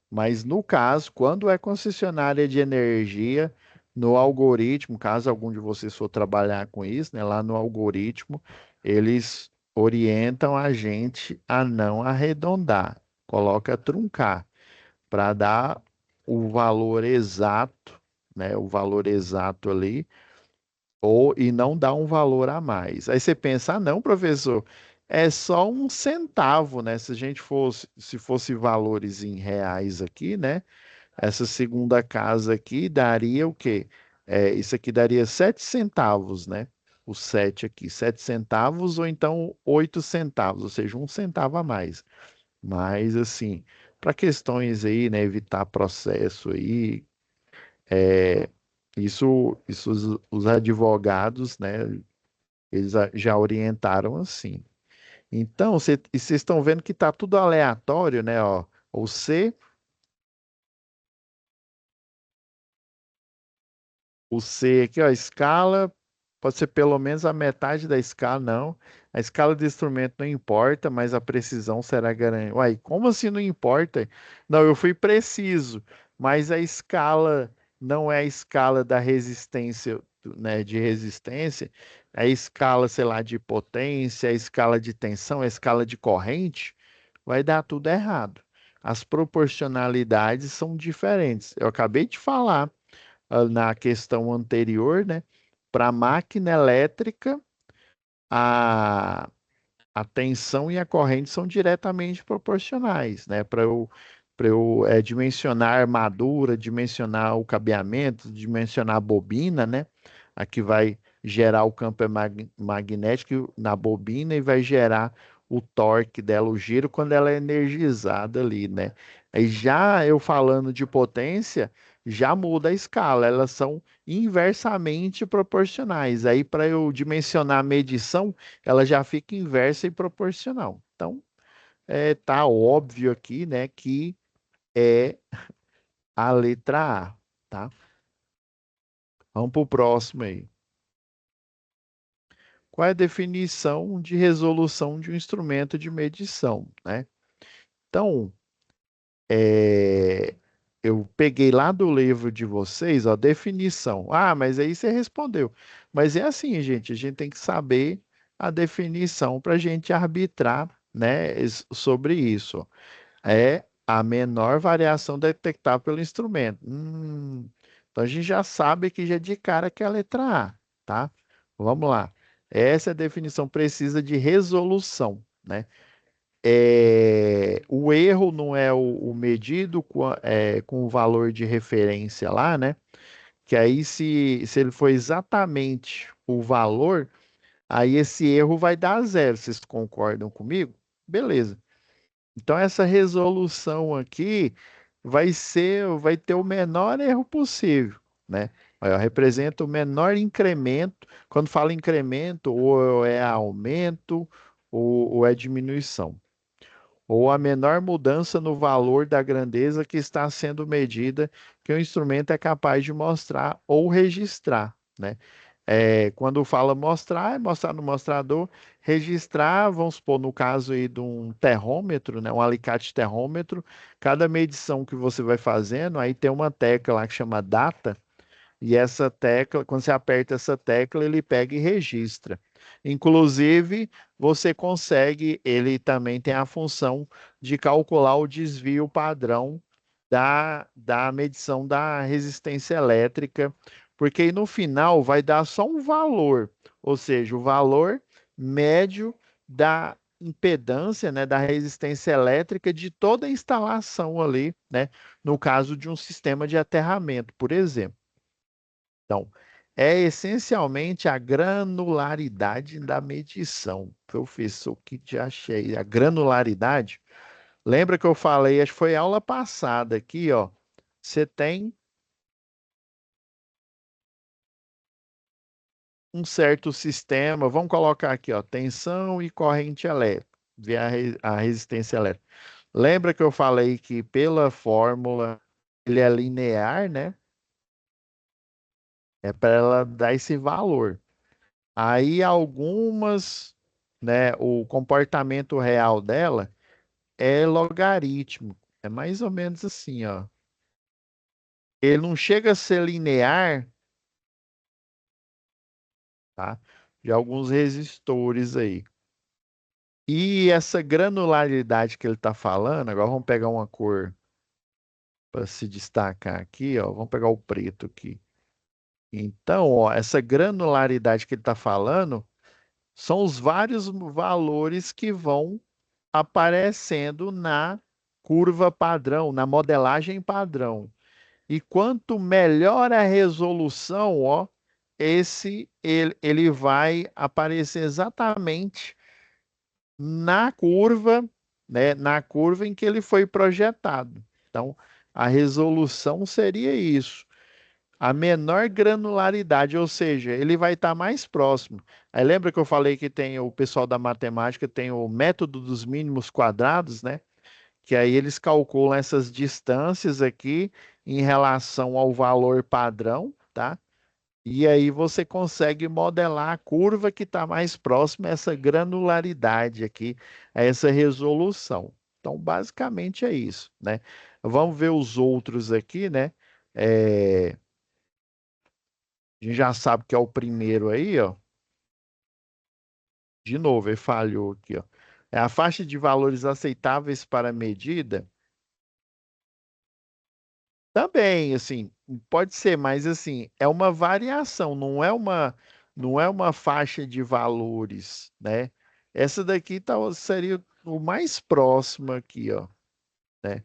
Mas no caso, quando é concessionária de energia, no algoritmo, caso algum de vocês for trabalhar com isso, né, lá no algoritmo, eles orientam a gente a não arredondar, coloca truncar, para dar o valor exato, né, o valor exato ali ou e não dá um valor a mais. Aí você pensa, ah, não, professor, é só um centavo, né? Se a gente fosse, se fosse valores em reais aqui, né? Essa segunda casa aqui daria o quê? Isso aqui daria 7 centavos, né? O 7 aqui, 7 centavos ou então 8 centavos, ou seja, um centavo a mais. Mas assim, para questões aí, né? Evitar processo aí, é, isso os advogados, né? Eles já orientaram assim. Então, vocês estão vendo que está tudo aleatório, né? Ó, o C, o C aqui, ó, a escala pode ser pelo menos a metade da escala, não. A escala de instrumento não importa, mas a precisão será garantida. Uai, como assim não importa? Não, eu fui preciso, mas a escala não é a escala da resistência, né, de resistência, é a escala, sei lá, de potência, a escala de tensão, a escala de corrente, vai dar tudo errado. As proporcionalidades são diferentes. Eu acabei de falar na questão anterior, né? Para a máquina elétrica, a, a tensão e a corrente são diretamente proporcionais, né? Para eu dimensionar a armadura, dimensionar o cabeamento, dimensionar a bobina, né? Aqui vai gerar o campo magnético na bobina e vai gerar o torque dela, o giro, quando ela é energizada ali, né? Aí já eu falando de potência, já muda a escala, elas são inversamente proporcionais. Aí, para eu dimensionar a medição, ela já fica inversa e proporcional. Então, tá óbvio aqui, né, que é a letra A, tá? Vamos para o próximo aí. Qual é a definição de resolução de um instrumento de medição, né? Então, é, eu peguei lá do livro de vocês, ó, definição. Ah, mas aí você respondeu. Mas é assim, gente, a gente tem que saber a definição para a gente arbitrar, né, sobre isso. É a menor variação detectável pelo instrumento. Então a gente já sabe que já de cara que é a letra A, tá? Vamos lá. Essa é a definição precisa de resolução, né? O erro não é o medido com o valor de referência lá, né? Que aí, se ele for exatamente o valor, aí esse erro vai dar zero. Vocês concordam comigo? Beleza. Então, essa resolução aqui vai ter o menor erro possível, né? Aí, ó, representa o menor incremento. Quando fala incremento, ou é aumento, ou é diminuição ou a menor mudança no valor da grandeza que está sendo medida que o instrumento é capaz de mostrar ou registrar, né? Quando fala mostrar, é mostrar no mostrador, registrar, vamos supor, no caso aí de um terrômetro, né, um alicate terrômetro, cada medição que você vai fazendo, aí tem uma tecla lá que chama data, e essa tecla, quando você aperta essa tecla, ele pega e registra. Inclusive, você consegue, ele também tem a função de calcular o desvio padrão da medição da resistência elétrica, porque aí no final vai dar só um valor, ou seja, o valor médio da impedância, né, da resistência elétrica de toda a instalação ali, né, no caso de um sistema de aterramento, por exemplo. Então, é essencialmente a granularidade da medição. Professor, que já achei. A granularidade. Lembra que eu falei, acho que foi aula passada aqui, ó. Você tem um certo sistema, vamos colocar aqui, ó, tensão e corrente elétrica, ver a resistência elétrica. Lembra que eu falei que pela fórmula ele é linear, né? É para ela dar esse valor. Aí algumas, né, o comportamento real dela é logarítmico. É mais ou menos assim, ó. Ele não chega a ser linear, tá? De alguns resistores aí. E essa granularidade que ele está falando, agora vamos pegar uma cor para se destacar aqui, ó. Vamos pegar o preto aqui. Então, ó, essa granularidade que ele está falando são os vários valores que vão aparecendo na curva padrão, na modelagem padrão. E quanto melhor a resolução, ó, ele vai aparecer exatamente na curva, né, na curva em que ele foi projetado. Então, a resolução seria isso. A menor granularidade, ou seja, ele vai estar mais próximo. Aí lembra que eu falei que tem o pessoal da matemática tem o método dos mínimos quadrados, né? Que aí eles calculam essas distâncias aqui em relação ao valor padrão, tá? E aí você consegue modelar a curva que está mais próxima a essa granularidade aqui, a essa resolução. Então, basicamente é isso, né? Vamos ver os outros aqui, né? A gente já sabe que é o primeiro aí, ó. De novo, ele falhou aqui, ó. É a faixa de valores aceitáveis para a medida. Também, assim, pode ser, mas assim, é uma variação, não é uma faixa de valores, né? Essa daqui seria o mais próximo aqui, ó, né?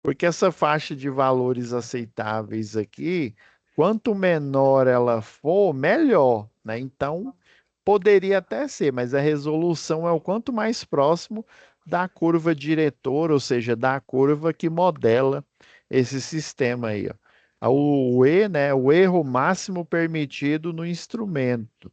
Porque essa faixa de valores aceitáveis aqui, quanto menor ela for, melhor, né? Então, poderia até ser, mas a resolução é o quanto mais próximo da curva diretora, ou seja, da curva que modela esse sistema aí, ó. O E, né, o erro máximo permitido no instrumento.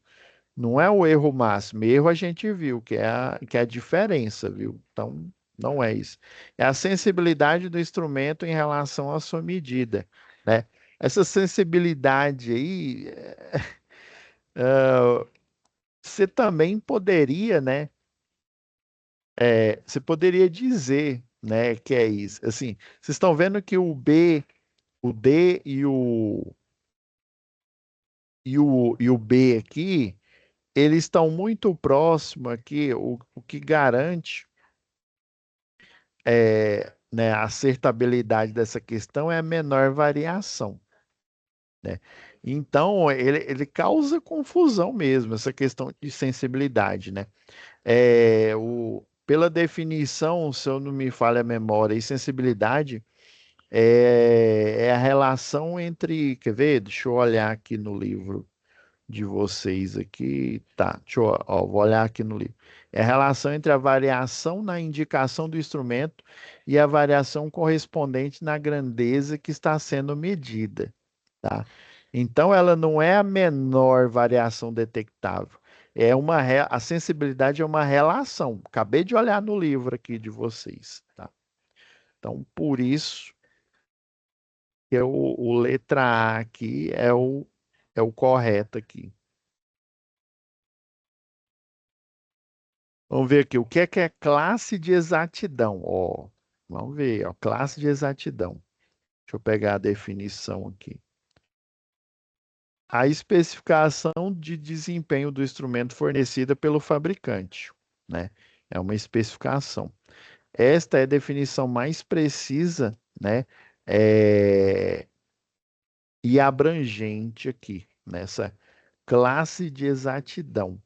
Não é o erro máximo, erro a gente viu, que é a diferença, viu? Então, não é isso. É a sensibilidade do instrumento em relação à sua medida, né? Essa sensibilidade aí, você também poderia, né? Você poderia dizer, né, que é isso. Assim, vocês estão vendo que o B, o D e o B aqui, eles estão muito próximos aqui, o que garante né, a acertabilidade dessa questão é a menor variação, né? Então, ele causa confusão mesmo, essa questão de sensibilidade, né? Pela definição, se eu não me falha a memória, e sensibilidade é a relação entre, quer ver? Deixa eu olhar aqui no livro de vocês aqui. Tá, deixa eu, ó, vou olhar aqui no livro. É a relação entre a variação na indicação do instrumento e a variação correspondente na grandeza que está sendo medida, tá? Então, ela não é a menor variação detectável. A sensibilidade é uma relação. Acabei de olhar no livro aqui de vocês, tá? Então, por isso que o letra A aqui é o correto aqui. Vamos ver aqui, o que é classe de exatidão? Ó, vamos ver, ó, classe de exatidão. Deixa eu pegar a definição aqui. A especificação de desempenho do instrumento fornecida pelo fabricante, né? É uma especificação. Esta é a definição mais precisa, né? É, e abrangente aqui, nessa classe de exatidão.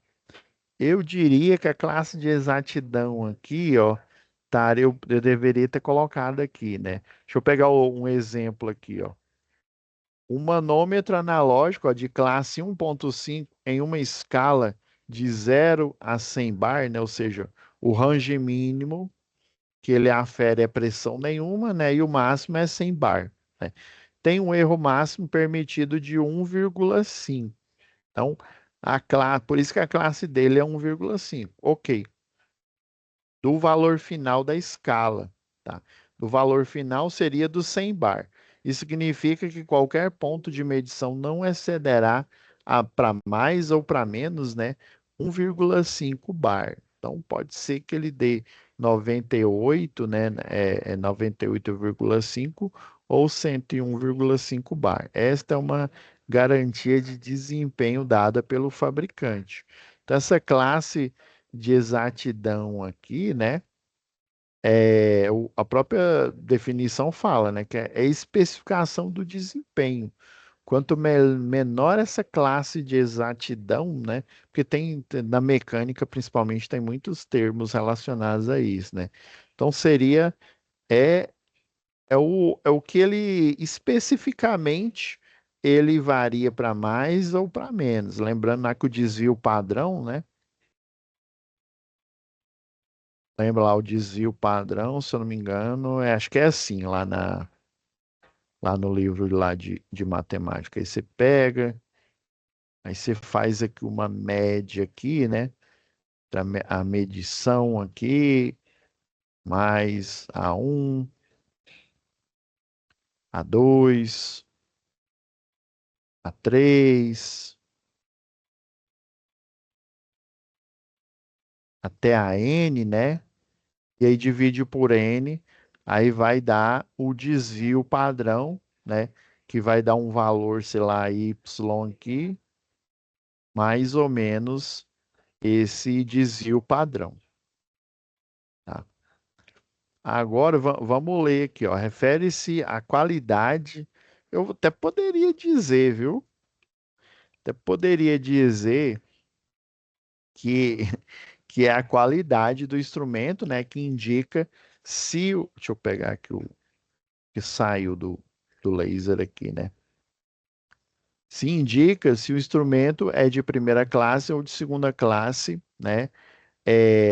Eu diria que a classe de exatidão aqui, ó, tá, eu deveria ter colocado aqui, né? Deixa eu pegar um exemplo aqui, ó. Um manômetro analógico, ó, de classe 1.5 em uma escala de 0 a 100 bar, né? Ou seja, o range mínimo que ele afere é pressão nenhuma, né? E o máximo é 100 bar, né? Tem um erro máximo permitido de 1,5. Então, por isso que a classe dele é 1,5. Ok. Do valor final da escala, tá? Do valor final seria do 100 bar. Isso significa que qualquer ponto de medição não excederá para mais ou para menos, né, 1,5 bar. Então, pode ser que ele dê 98, né, 98,5 ou 101,5 bar. Esta é uma garantia de desempenho dada pelo fabricante. Então, essa classe de exatidão aqui, né, a própria definição fala, né, que é especificação do desempenho. Quanto menor essa classe de exatidão, né, porque na mecânica principalmente tem muitos termos relacionados a isso, né? Então seria é, é o que ele especificamente ele varia para mais ou para menos. Lembrando lá que o desvio padrão, né? Lembra lá o desvio padrão, se eu não me engano, acho que é assim lá no livro lá de matemática. Aí você pega, aí você faz aqui uma média aqui, né? A medição aqui, mais a 1, a 2, a 3, até a n, né? E aí divide por n, aí vai dar o desvio padrão, né? Que vai dar um valor, sei lá, y aqui, mais ou menos esse desvio padrão, tá? Agora vamos ler aqui, ó. Refere-se à qualidade. Eu até poderia dizer, viu? Até poderia dizer que, que é a qualidade do instrumento, né? Que indica se. Deixa eu pegar aqui o que saiu do laser aqui, né? Se indica se o instrumento é de primeira classe ou de segunda classe, né?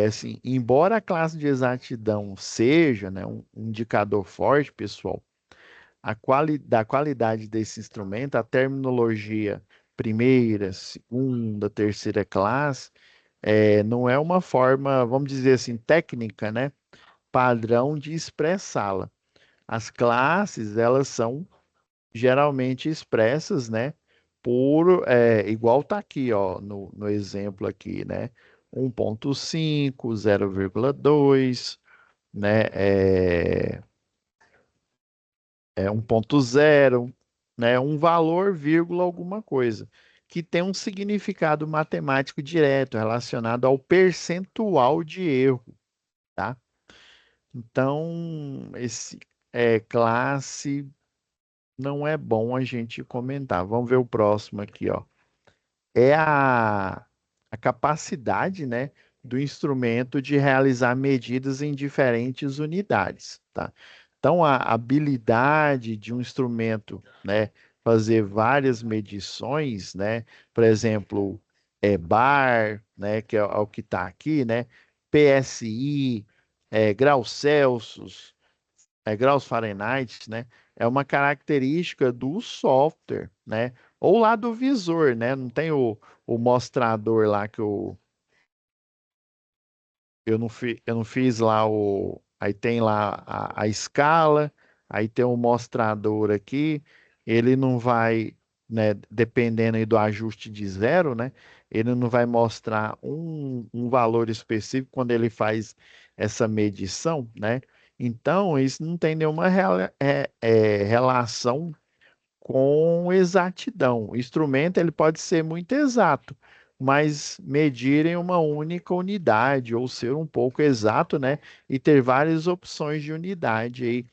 Assim, embora a classe de exatidão seja, né, um indicador forte, pessoal, da qualidade desse instrumento, a terminologia primeira, segunda, terceira classe, não é uma forma, vamos dizer assim, técnica, né, padrão de expressá-la. As classes, elas são geralmente expressas, né, igual tá aqui, ó, no exemplo aqui, né, 1,5, 0,2, né, 1,0, né, um valor, vírgula, alguma coisa, que tem um significado matemático direto relacionado ao percentual de erro, tá? Então, esse classe não é bom a gente comentar. Vamos ver o próximo aqui, ó. É a capacidade, né, do instrumento de realizar medidas em diferentes unidades, tá? Então, a habilidade de um instrumento, né, fazer várias medições, né, por exemplo, bar, né, que é o que está aqui, né, PSI, graus Celsius, graus Fahrenheit, né? É uma característica do software, né? Ou lá do visor, né? Não tem o mostrador lá que eu não fiz lá o. Aí tem lá a escala, aí tem o mostrador aqui. Ele não vai, né? Dependendo aí do ajuste de zero, né? Ele não vai mostrar um valor específico quando ele faz essa medição, né? Então, isso não tem nenhuma relação com exatidão. O instrumento ele pode ser muito exato, mas medir em uma única unidade ou ser um pouco exato, né? E ter várias opções de unidade aí.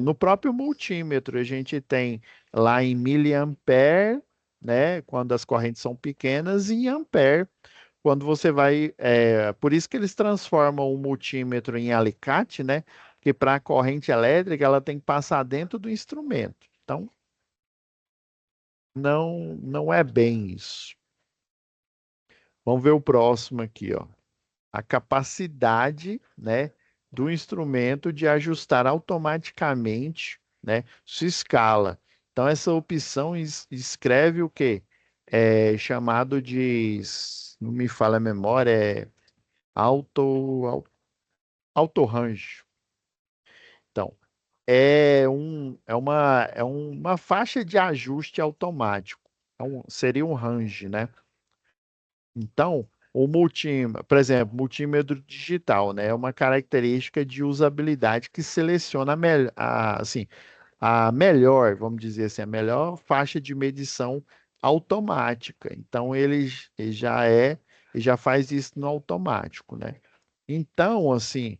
No próprio multímetro, a gente tem lá em miliampere, né? Quando as correntes são pequenas, e em ampere, quando você vai. Por isso que eles transformam o multímetro em alicate, né? Porque para a corrente elétrica ela tem que passar dentro do instrumento. Então, não é bem isso. Vamos ver o próximo aqui, ó. A capacidade, né, do instrumento de ajustar automaticamente, né, sua escala. Então essa opção escreve o quê? É chamado de, não me falha a memória, auto, auto range. Então, é uma faixa de ajuste automático. Seria um range, né? Então, por exemplo, multímetro digital, né? É uma característica de usabilidade que seleciona assim, a melhor, vamos dizer assim, a melhor faixa de medição automática. Então, ele já faz isso no automático, né? Então, assim,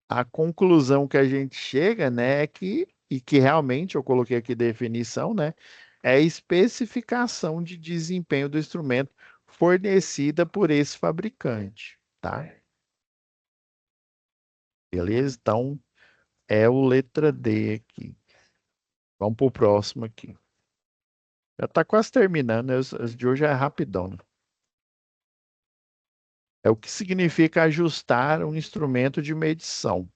a conclusão que a gente chega, né, é que realmente eu coloquei aqui definição, né, é a especificação de desempenho do instrumento fornecida por esse fabricante, tá? Beleza? Então, é o letra D aqui. Vamos para o próximo aqui. Já está quase terminando, né? Esse de hoje é rapidão, né? É o que significa ajustar um instrumento de medição.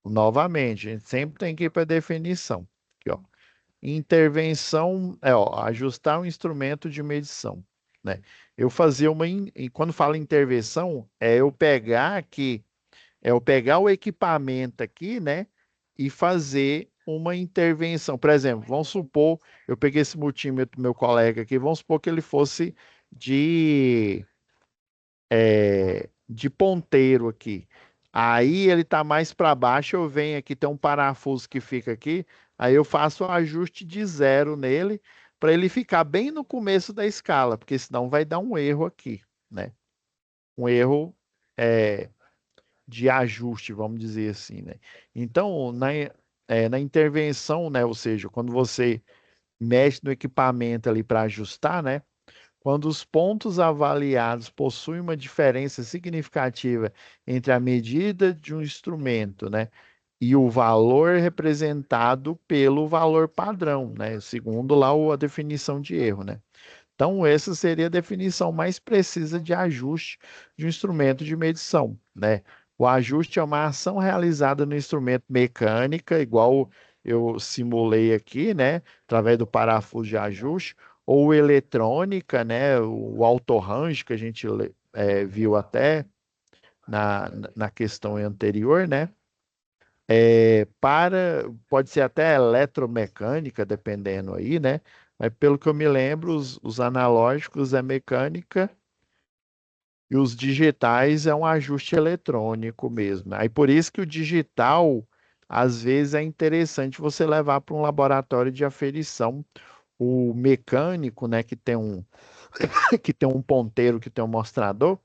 Novamente, a gente sempre tem que ir para a definição. Aqui, ó. Intervenção, ajustar um instrumento de medição, né? Eu fazia e quando falo intervenção, eu pegar o equipamento aqui, né, e fazer uma intervenção. Por exemplo, vamos supor, eu peguei esse multímetro do meu colega aqui, vamos supor que ele fosse de de ponteiro aqui. Aí ele está mais para baixo, eu venho aqui, tem um parafuso que fica aqui, aí eu faço o ajuste de zero nele, para ele ficar bem no começo da escala, porque senão vai dar um erro aqui, né? Um erro é, de ajuste, vamos dizer assim, né? Então, na intervenção, né, ou seja, quando você mexe no equipamento ali para ajustar, né? Quando os pontos avaliados possuem uma diferença significativa entre a medida de um instrumento, né, e o valor representado pelo valor padrão, né, segundo lá a definição de erro, né? Então, essa seria a definição mais precisa de ajuste de um instrumento de medição, né? O ajuste é uma ação realizada no instrumento mecânica, igual eu simulei aqui, né? Através do parafuso de ajuste, ou eletrônica, né? O autorrange que a gente viu até na questão anterior, né? Pode ser até eletromecânica, dependendo aí, né? Mas pelo que eu me lembro, os analógicos é mecânica e os digitais é um ajuste eletrônico mesmo, né? Aí por isso que o digital, às vezes, é interessante você levar para um laboratório de aferição. O mecânico, né, que tem que tem um ponteiro, que tem um mostrador,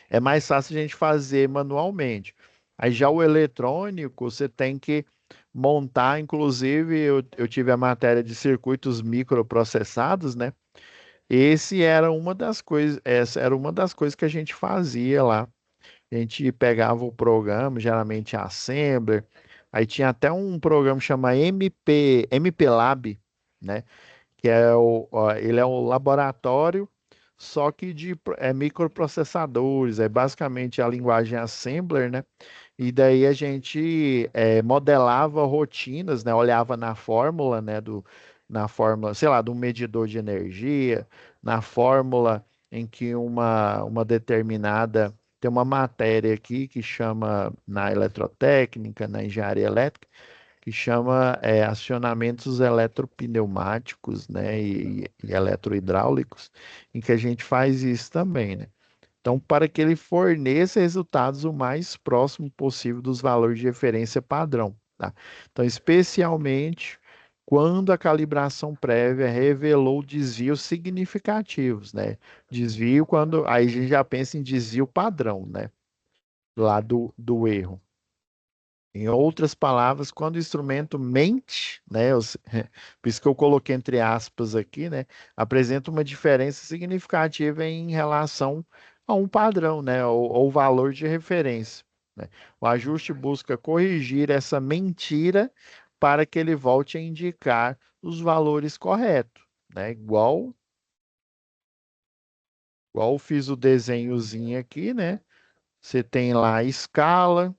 é mais fácil a gente fazer manualmente. Aí já o eletrônico, você tem que montar, inclusive, eu tive a matéria de circuitos microprocessados, né? Essa era uma das coisas que a gente fazia lá. A gente pegava o programa, geralmente Assembler, aí tinha até um programa chamado MP Lab, né? Que ele é um laboratório, só que de microprocessadores, é basicamente a linguagem Assembler, né? E daí a gente modelava rotinas, né? Olhava na fórmula, né? Na fórmula, sei lá, de um medidor de energia, na fórmula em que uma determinada tem uma matéria aqui que chama na eletrotécnica, na engenharia elétrica, que chama acionamentos eletropneumáticos, né, e eletrohidráulicos, em que a gente faz isso também, né? Então, para que ele forneça resultados o mais próximo possível dos valores de referência padrão, tá? Então, especialmente quando a calibração prévia revelou desvios significativos, né? Desvio quando aí a gente já pensa em desvio padrão, né? Lá do erro. Em outras palavras, quando o instrumento mente, né, por isso que eu coloquei entre aspas aqui, né, apresenta uma diferença significativa em relação a um padrão, né, ou valor de referência, né. O ajuste busca corrigir essa mentira para que ele volte a indicar os valores corretos, né, igual eu fiz o desenhozinho aqui, né, você tem lá a escala,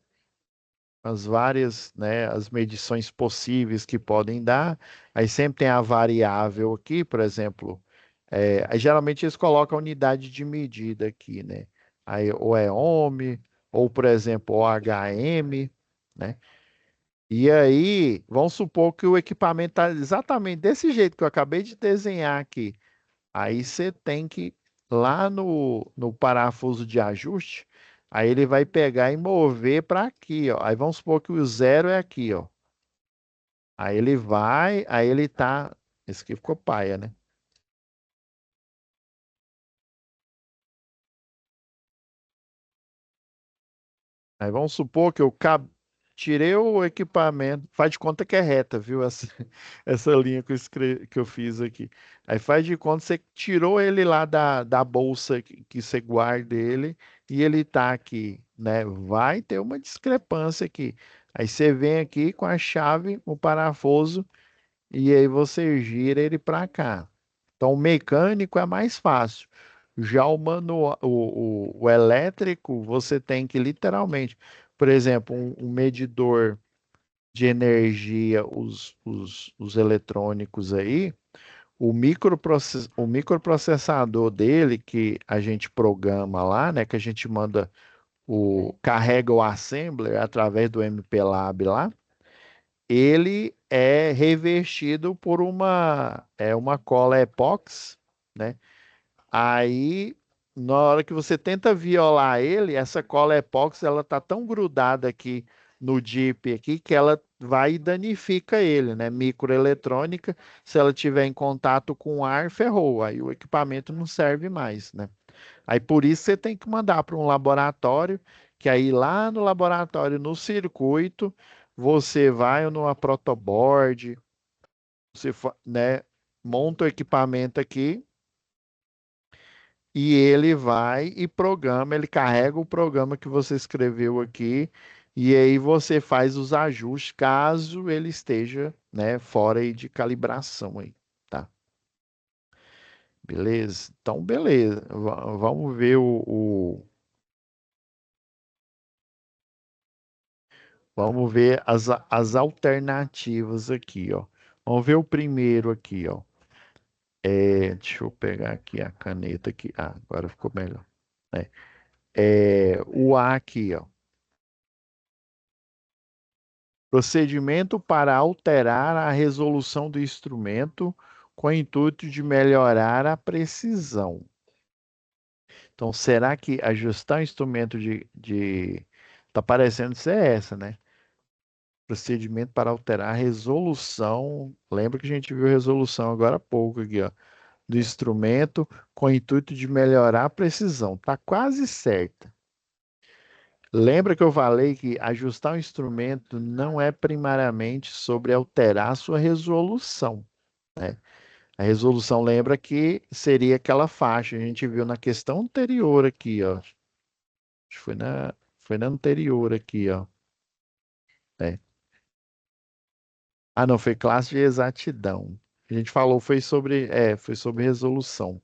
as várias, né, as medições possíveis que podem dar. Aí sempre tem a variável aqui, por exemplo, aí geralmente eles colocam a unidade de medida aqui, né? Aí ou é ohm, ou por exemplo, OHM, né? E aí, vamos supor que o equipamento está exatamente desse jeito que eu acabei de desenhar aqui. Aí você tem que, lá no parafuso de ajuste, aí ele vai pegar e mover para aqui, ó. Aí vamos supor que o zero é aqui, ó. Aí ele vai, aí ele tá. Esse aqui ficou paia, né? Aí vamos supor que eu tirei o equipamento, faz de conta que é reta, viu? Essa, essa linha que eu fiz aqui. Aí faz de conta que você tirou ele lá da bolsa que você guarda ele e ele tá aqui, né? Vai ter uma discrepância aqui. Aí você vem aqui com a chave, o parafuso e aí você gira ele para cá. Então, o mecânico é mais fácil. Já o manual, o elétrico, você tem que literalmente, por exemplo, um medidor de energia, os eletrônicos aí, o microprocessador dele, que a gente programa lá, né, que a gente manda carrega o assembler através do MPLAB lá, ele é revestido por uma cola epóxi, né? Aí, na hora que você tenta violar ele, essa cola epóxi ela tá tão grudada aqui no DIP aqui que ela vai e danifica ele, né? Microeletrônica, se ela tiver em contato com ar, ferrou, aí o equipamento não serve mais, né? Aí por isso você tem que mandar para um laboratório, que aí lá no laboratório, no circuito, você vai numa protoboard, né, monta o equipamento aqui e ele vai e programa, ele carrega o programa que você escreveu aqui e aí você faz os ajustes caso ele esteja, né, fora aí de calibração aí, tá? Beleza? Então, beleza. Vamos ver vamos ver as alternativas aqui, ó. Vamos ver o primeiro aqui, ó. Deixa eu pegar aqui a caneta aqui. Ah, agora ficou melhor. né? O A aqui, ó. Procedimento para alterar a resolução do instrumento com o intuito de melhorar a precisão. Então, será que ajustar o instrumento Tá parecendo ser essa, né? Procedimento para alterar a resolução. Lembra que a gente viu a resolução agora há pouco aqui, ó, do instrumento com o intuito de melhorar a precisão. Tá quase certa. Lembra que eu falei que ajustar o instrumento não é primariamente sobre alterar a sua resolução, né? A resolução lembra que seria aquela faixa, a gente viu na questão anterior aqui, ó. Acho que foi na anterior aqui, ó. É. Ah, não, foi classe de exatidão. A gente falou foi sobre resolução.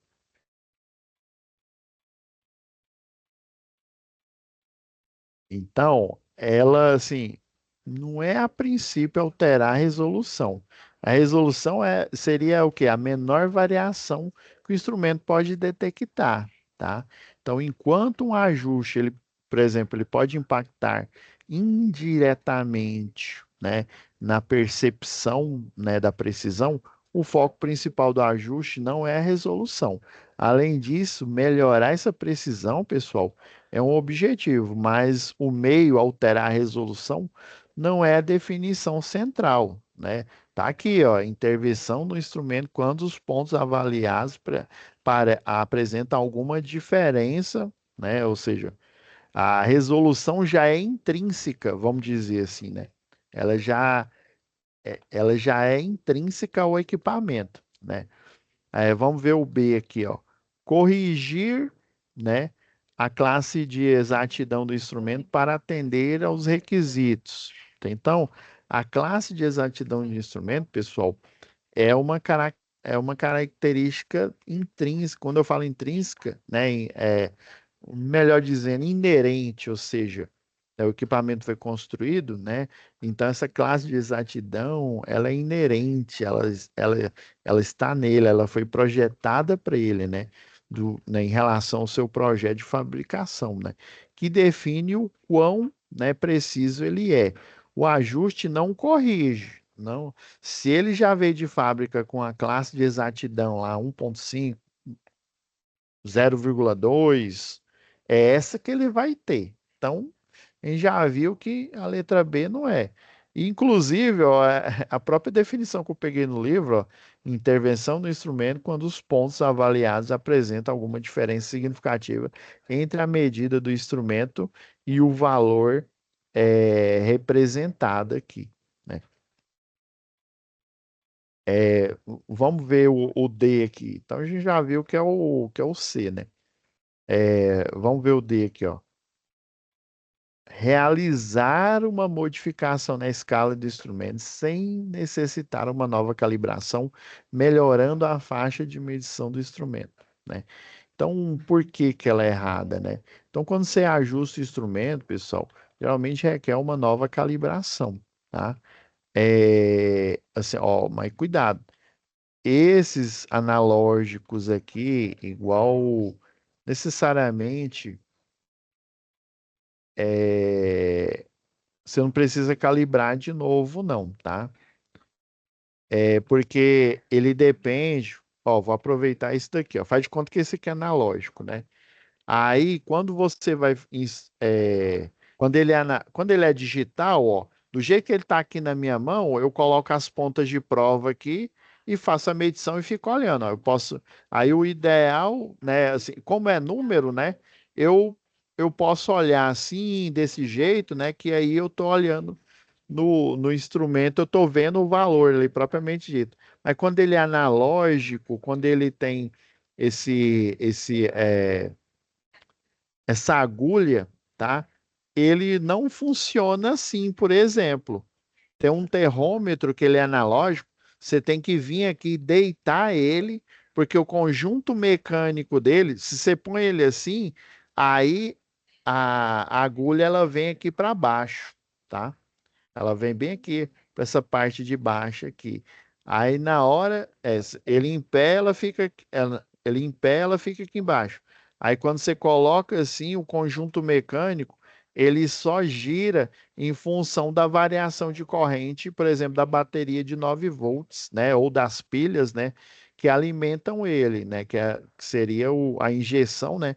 Então, ela, assim, não é a princípio alterar a resolução. A resolução seria o quê? A menor variação que o instrumento pode detectar, tá? Então, enquanto um ajuste, ele, por exemplo, ele pode impactar indiretamente, né, na percepção, né, da precisão, o foco principal do ajuste não é a resolução. Além disso, melhorar essa precisão, pessoal, é um objetivo, mas o meio alterar a resolução não é a definição central, né? Tá aqui, ó, intervenção no instrumento quando os pontos avaliados apresentam alguma diferença, né? Ou seja, a resolução já é intrínseca, vamos dizer assim, né? Ela já, ela já é intrínseca ao equipamento, né? Vamos ver o B aqui, ó. Corrigir, né, a classe de exatidão do instrumento para atender aos requisitos. Então, a classe de exatidão do instrumento, pessoal, é uma característica intrínseca. Quando eu falo intrínseca, né, melhor dizendo, inerente, ou seja, o equipamento foi construído, né? Então essa classe de exatidão, ela é inerente, ela está nele, ela foi projetada para ele, né? Em relação ao seu projeto de fabricação, né? Que define o quão, né, preciso ele é. O ajuste não corrige. Não, se ele já veio de fábrica com a classe de exatidão lá 1,5, 0,2, é essa que ele vai ter. Então, a gente já viu que a letra B não é. Inclusive, ó, a própria definição que eu peguei no livro, ó, intervenção do instrumento quando os pontos avaliados apresentam alguma diferença significativa entre a medida do instrumento e o valor representado aqui, né? É, vamos ver o D aqui. Então, a gente já viu que é o C, né? Vamos ver o D aqui, ó. Realizar uma modificação na escala do instrumento sem necessitar uma nova calibração, melhorando a faixa de medição do instrumento, né? Então, por que que ela é errada, né? Então, quando você ajusta o instrumento, pessoal, geralmente requer uma nova calibração, tá? Assim, ó, mas cuidado. Esses analógicos aqui, igual necessariamente você não precisa calibrar de novo, não, tá? Porque ele depende. Ó, vou aproveitar isso daqui, ó. Faz de conta que esse aqui é analógico, né? Aí, quando você vai, quando ele é digital, ó, do jeito que ele está aqui na minha mão, eu coloco as pontas de prova aqui e faço a medição e fico olhando, ó. Eu posso, aí o ideal, né, assim, como é número, né, eu eu posso olhar assim, desse jeito, né, que aí eu tô olhando no instrumento, eu tô vendo o valor ali propriamente dito. Mas quando ele é analógico, quando ele tem essa agulha, tá? Ele não funciona assim, por exemplo. Tem um termômetro que ele é analógico, você tem que vir aqui deitar ele, porque o conjunto mecânico dele, se você põe ele assim, aí a agulha ela vem aqui para baixo, tá? Ela vem bem aqui, para essa parte de baixo aqui. Aí na hora, ele em pé, ela fica, ele em pé, ela fica aqui embaixo. Aí quando você coloca assim, o conjunto mecânico, ele só gira em função da variação de corrente, por exemplo, da bateria de 9 volts, né, ou das pilhas, né, que alimentam ele, né, que seria a injeção, né,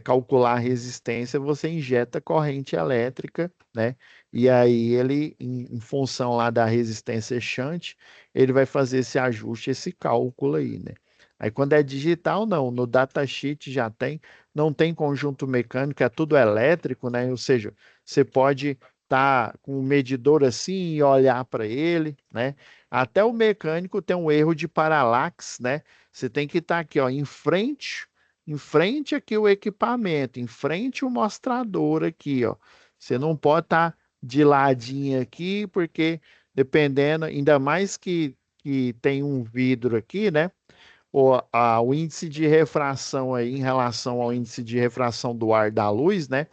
calcular a resistência, você injeta corrente elétrica, né, e aí ele, em função lá da resistência shunt, ele vai fazer esse ajuste, esse cálculo aí, né? Aí quando é digital, não. No datasheet já tem, não tem conjunto mecânico, é tudo elétrico, né? Ou seja, você pode estar com um medidor assim e olhar para ele, né? Até o mecânico tem um erro de paralaxe, né? Você tem que estar aqui, ó, em frente aqui o equipamento, em frente o mostrador aqui, ó. Você não pode estar de ladinho aqui, porque dependendo, ainda mais que tem um vidro aqui, né? O índice de refração aí em relação ao índice de refração do ar da luz, né?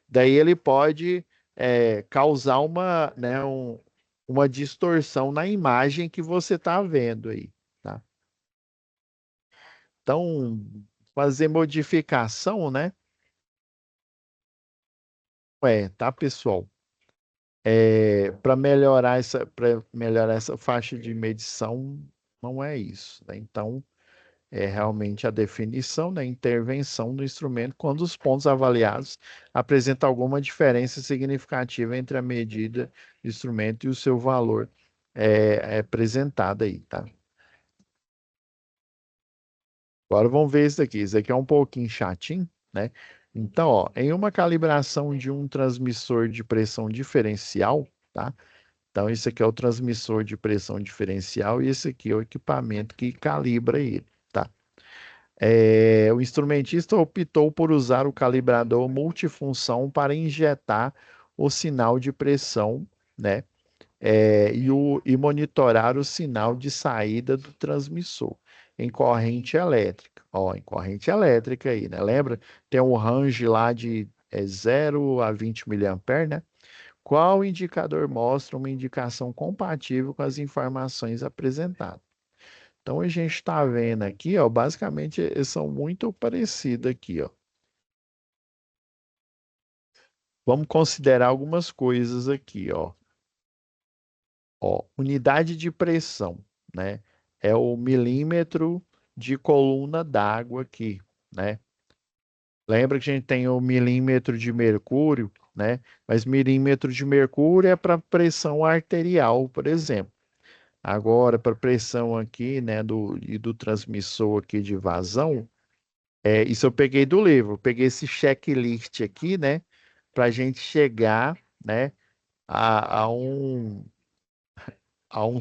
Daí ele pode causar uma distorção na imagem que você está vendo aí, tá? Então, fazer modificação, né? Tá, pessoal? Para melhorar essa faixa de medição, não é isso, né? Então, é realmente a definição, né, intervenção do instrumento quando os pontos avaliados apresentam alguma diferença significativa entre a medida do instrumento e o seu valor apresentado aí, tá? Agora vamos ver isso daqui. Isso aqui é um pouquinho chatinho, né? Então, ó, em uma calibração de um transmissor de pressão diferencial, tá? Então, esse aqui é o transmissor de pressão diferencial e esse aqui é o equipamento que calibra ele, tá? O instrumentista optou por usar o calibrador multifunção para injetar o sinal de pressão, né? E monitorar o sinal de saída do transmissor em corrente elétrica. Ó, em corrente elétrica aí, né? Lembra? Tem um range lá de 0 a 20 miliamperes, né? Qual indicador mostra uma indicação compatível com as informações apresentadas? Então a gente está vendo aqui, ó, basicamente eles são muito parecidos aqui, ó. Vamos considerar algumas coisas aqui, ó. Ó, unidade de pressão, né? É o milímetro de coluna d'água aqui, né? Lembra que a gente tem o milímetro de mercúrio, né? Mas milímetro de mercúrio é para pressão arterial, por exemplo. Agora, para pressão aqui, né, do transmissor aqui de vazão, isso eu peguei do livro. Peguei esse checklist aqui, né, para a gente chegar, né, a um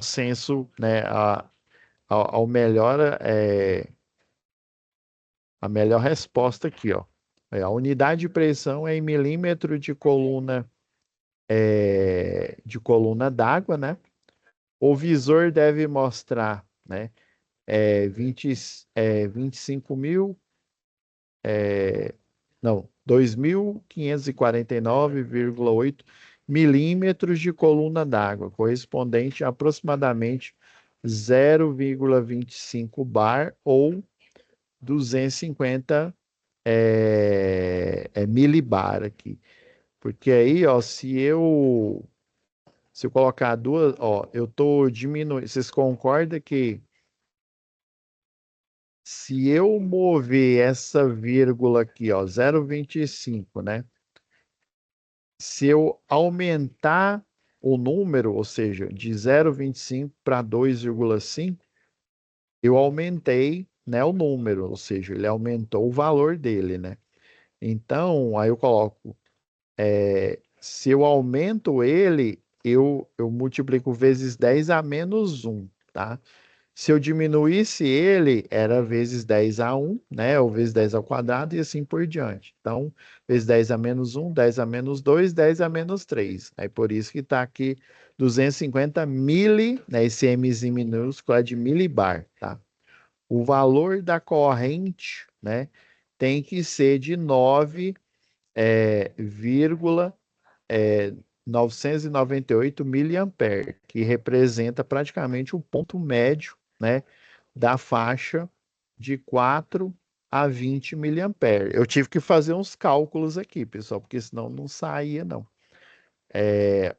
senso, né, ao melhor, a melhor resposta aqui, ó. A unidade de pressão é em milímetro de coluna d'água, né? O visor deve mostrar, né, 25 mil, não, 2.549,8 milímetros de coluna d'água, correspondente a aproximadamente 0,25 bar ou 250 milibar aqui. Porque aí, ó, se eu colocar duas, ó, eu tô diminuindo. Vocês concordam que se eu mover essa vírgula aqui, ó, 0,25, né? Se eu aumentar o número, ou seja, de 0,25 para 2,5, eu aumentei, né, o número, ou seja, ele aumentou o valor dele, né? Então, aí eu coloco, se eu aumento ele, eu multiplico vezes 10 a menos um, tá? Se eu diminuísse ele, era vezes 10 a um, né? Ou vezes 10 ao quadrado e assim por diante. Então, vezes 10 a menos um, 10 a menos 2, 10 a menos 3. Aí por isso que está aqui 250 mili, né? Esse Mzinho minúsculo é de milibar, tá? O valor da corrente, né? Tem que ser de 9, vírgula 998 miliampere, que representa praticamente o ponto médio, né, da faixa de 4 a 20 miliampere. Eu tive que fazer uns cálculos aqui, pessoal, porque senão não saía, não.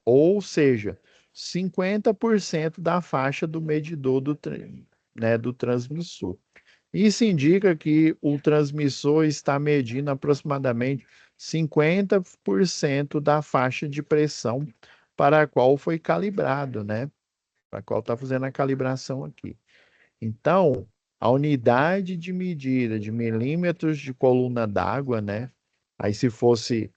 Ou seja, 50% da faixa do medidor né, do transmissor. Isso indica que o transmissor está medindo aproximadamente 50% da faixa de pressão para a qual foi calibrado, né? Para a qual está fazendo a calibração aqui. Então, a unidade de medida de milímetros de coluna d'água, né? Aí se fosse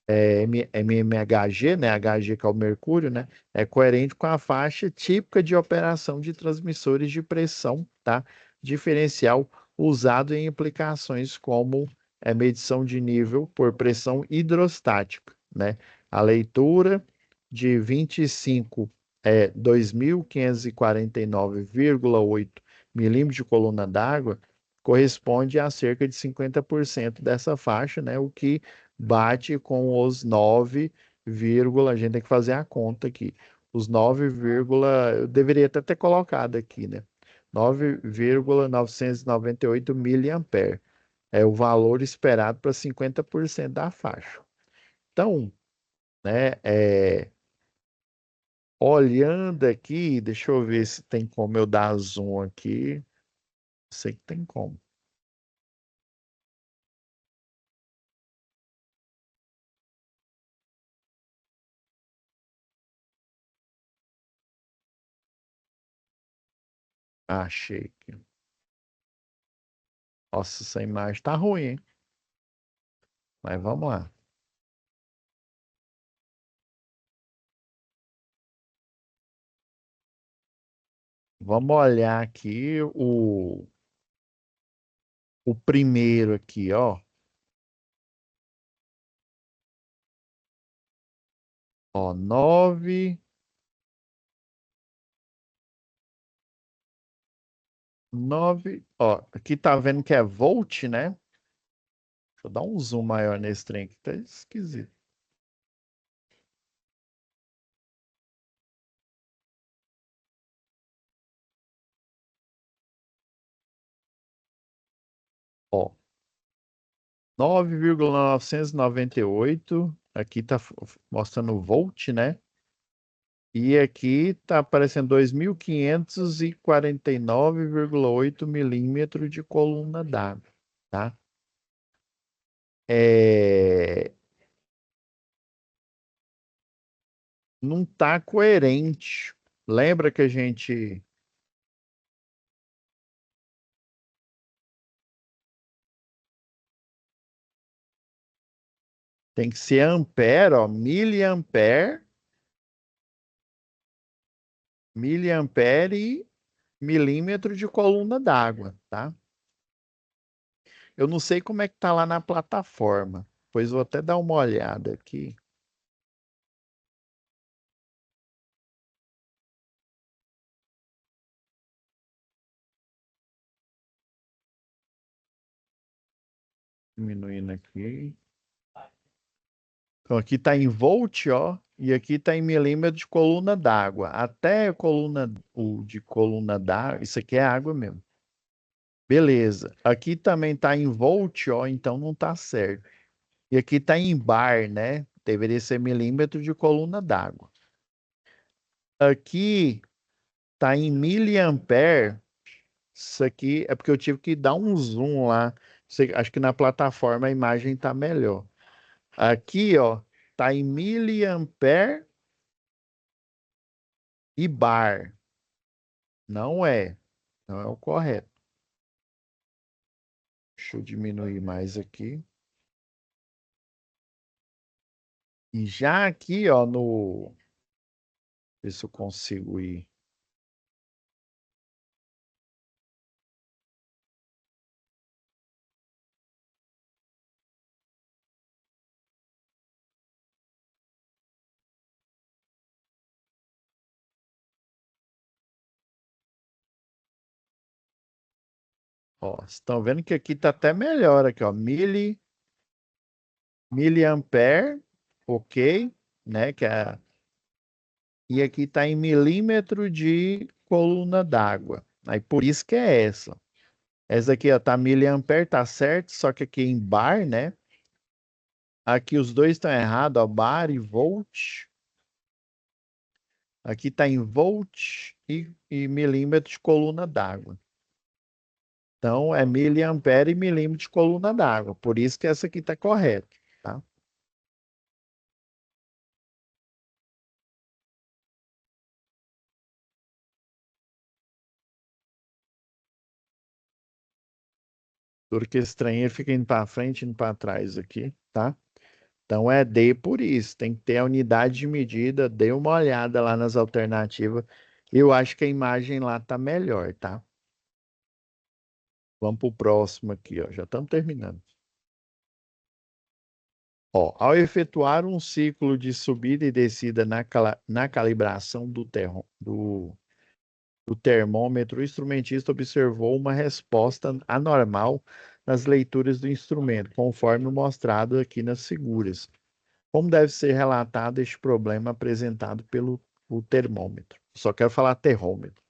mmHg, né? Hg que é o mercúrio, né? É coerente com a faixa típica de operação de transmissores de pressão, tá? Diferencial usado em aplicações como medição de nível por pressão hidrostática, né? A leitura de 25 2.549,8 milímetros de coluna d'água corresponde a cerca de 50% dessa faixa, né? O que bate com os 9, a gente tem que fazer a conta aqui. Os 9, eu deveria até ter colocado aqui, né? 9,998 miliampere. É o valor esperado para 50% da faixa. Então, né, olhando aqui, deixa eu ver se tem como eu dar zoom aqui. Sei que tem como. Achei aqui. Nossa, essa imagem tá ruim, hein? Mas vamos lá. Vamos olhar aqui o primeiro aqui, ó. Ó, 9, ó, aqui tá vendo que é volt, né? Deixa eu dar um zoom maior nesse trem aqui, tá esquisito. Ó, 9,998, aqui tá mostrando volt, né? E aqui está aparecendo 2.549,8 milímetros de coluna d'água, tá? É, não está coerente. Lembra que a gente tem que ser ampere, ó, miliampere e milímetro de coluna d'água, tá? Eu não sei como é que tá lá na plataforma, pois vou até dar uma olhada aqui. Diminuindo aqui. Então aqui está em volt, ó, e aqui está em milímetro de coluna d'água. Até a coluna, o de coluna d'água, isso aqui é água mesmo. Beleza. Aqui também está em volt, ó, então não está certo. E aqui está em bar, né? Deveria ser milímetro de coluna d'água. Aqui está em miliampere. Isso aqui é porque eu tive que dar um zoom lá. Acho que na plataforma a imagem está melhor. Aqui, ó, está em miliampere e bar. Não é. Não é o correto. Deixa eu diminuir mais aqui. E já aqui, ó, no. Ver se eu consigo ir. Ó, vocês estão vendo que aqui tá até melhor aqui, ó. Miliampere, ok, né? E aqui tá em milímetro de coluna d'água. Aí por isso que é essa. Essa aqui, ó, tá miliampere, tá certo, só que aqui em bar, né? Aqui os dois estão errados, ó, bar e volt. Aqui está em volt e milímetro de coluna d'água. Então, é miliampere e milímetro de coluna d'água. Por isso que essa aqui está correta, tá? Tudo que esse trem fica indo para frente e indo para trás aqui, tá? Então, é D por isso. Tem que ter a unidade de medida. Dê uma olhada lá nas alternativas. Eu acho que a imagem lá tá melhor, tá? Vamos para o próximo aqui, ó. Já estamos terminando. Ó, ao efetuar um ciclo de subida e descida na calibração do termômetro, o instrumentista observou uma resposta anormal nas leituras do instrumento, conforme mostrado aqui nas figuras. Como deve ser relatado este problema apresentado pelo o termômetro? Só quero falar termômetro.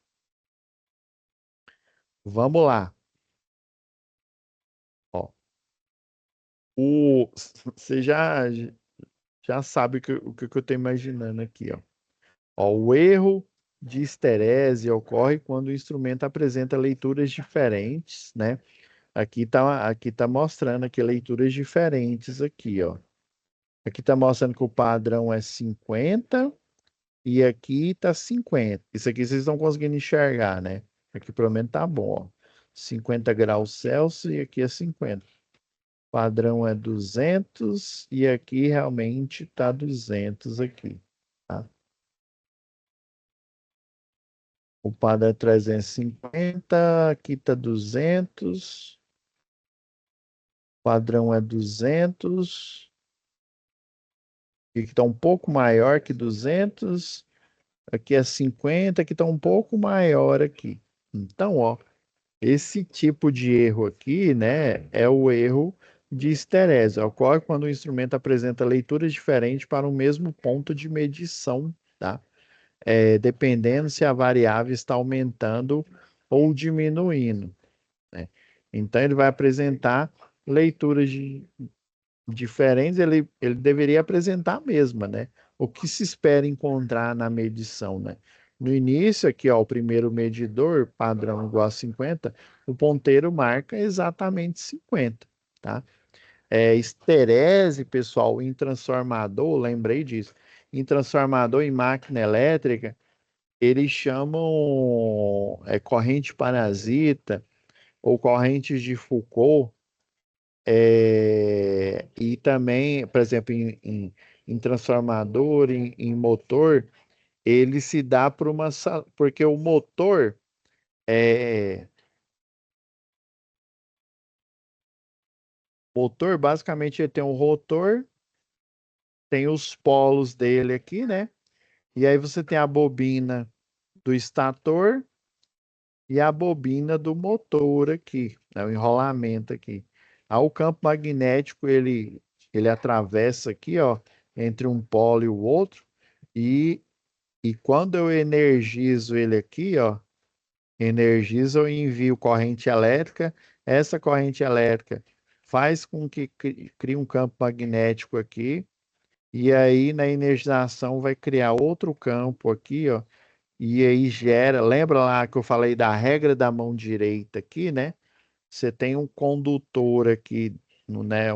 Vamos lá. Ó, você já sabe o que eu estou imaginando aqui, ó. Ó, o erro de esterese ocorre quando o instrumento apresenta leituras diferentes, né? Aqui tá mostrando aqui leituras diferentes aqui, ó. Aqui tá mostrando que o padrão é 50 e aqui tá 50. Isso aqui vocês estão conseguindo enxergar, né? Aqui pelo menos tá bom, ó. 50 graus Celsius e aqui é 50. O padrão é 200 e aqui realmente tá 200 aqui, tá? O padrão é 350, aqui tá 200. O padrão é 200. Aqui está um pouco maior que 200, aqui é 50, aqui está um pouco maior aqui. Então, ó, esse tipo de erro aqui, né, é o erro de esterese. Ocorre quando o instrumento apresenta leituras diferentes para o mesmo ponto de medição, tá? Dependendo se a variável está aumentando ou diminuindo, né? Então, ele vai apresentar leituras diferentes, ele deveria apresentar a mesma, né? o que se espera encontrar na medição, né? No início aqui, ó, o primeiro medidor, padrão igual a 50, o ponteiro marca exatamente 50, tá? Esterese, pessoal, em transformador, lembrei disso. Em transformador em máquina elétrica, eles chamam corrente parasita ou correntes de Foucault, e também, por exemplo, em transformador, em motor, ele se dá por porque o é, motor basicamente ele tem um rotor, tem os polos dele aqui, né? E aí você tem a bobina do estator e a bobina do motor aqui, né, o enrolamento aqui. Aí o campo magnético ele atravessa aqui, ó, entre um polo e o outro, e, e quando eu energizo ele aqui, ó, energizo, eu envio corrente elétrica, essa corrente elétrica faz com que crie um campo magnético aqui, e aí na energização vai criar outro campo aqui, ó, e aí gera, lembra lá que eu falei da regra da mão direita aqui, né? Você tem um condutor aqui, né?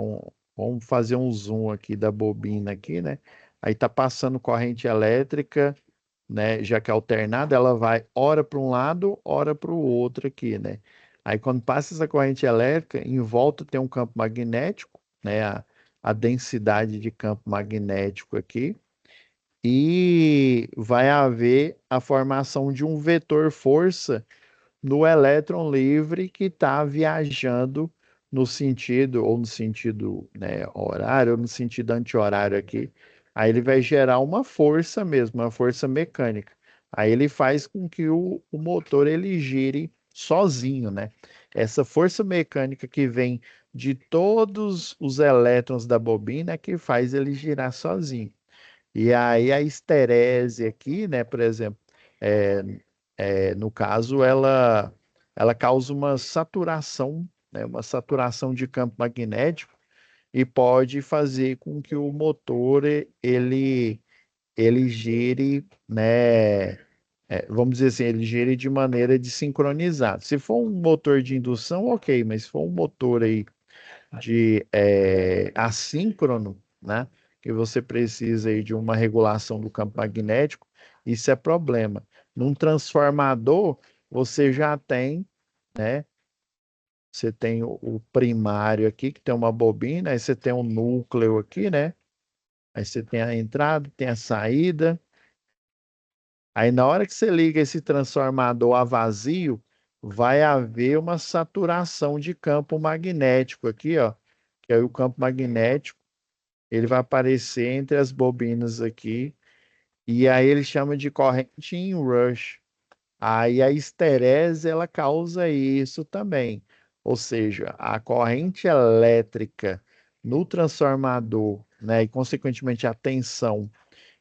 Vamos fazer um zoom aqui da bobina aqui, né? Aí tá passando corrente elétrica, né? Já que é alternada, ela vai ora para um lado, ora para o outro aqui, né? Aí quando passa essa corrente elétrica, em volta tem um campo magnético, né? A densidade de campo magnético aqui e vai haver a formação de um vetor força no elétron livre que está viajando no sentido, ou no sentido, né, horário, ou no sentido anti-horário aqui. Aí ele vai gerar uma força mesmo, uma força mecânica. Aí ele faz com que o motor ele gire sozinho, né? Essa força mecânica que vem de todos os elétrons da bobina é que faz ele girar sozinho. E aí a esterese aqui, né, por exemplo, é, no caso, ela causa uma saturação, né, uma saturação de campo magnético e pode fazer com que o motor ele gire, né, vamos dizer assim, ele gire de maneira desincronizada. Se for um motor de indução, ok, mas se for um motor aí de assíncrono, né? Que você precisa aí de uma regulação do campo magnético, isso é problema. Num transformador, você já tem, né? Você tem o primário aqui, que tem uma bobina, aí você tem um núcleo aqui, né? Aí você tem a entrada, tem a saída. Aí na hora que você liga esse transformador a vazio, vai haver uma saturação de campo magnético aqui, ó. Que aí o campo magnético ele vai aparecer entre as bobinas aqui, e aí ele chama de corrente em rush. Aí a esterese ela causa isso também. Ou seja, a corrente elétrica no transformador, né, e consequentemente a tensão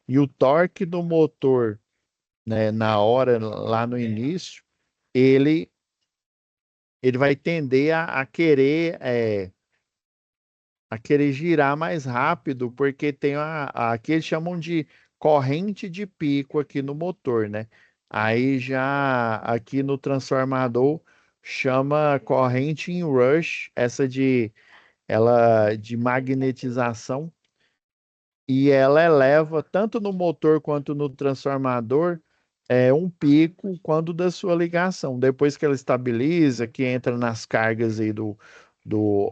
e o torque do motor, né, na hora lá no início, ele ele vai tender a querer girar mais rápido, porque tem aqui eles chamam de corrente de pico aqui no motor, né? Aí já aqui no transformador chama corrente em rush, essa de magnetização, e ela eleva tanto no motor quanto no transformador um pico quando da sua ligação. Depois que ela estabiliza, que entra nas cargas aí do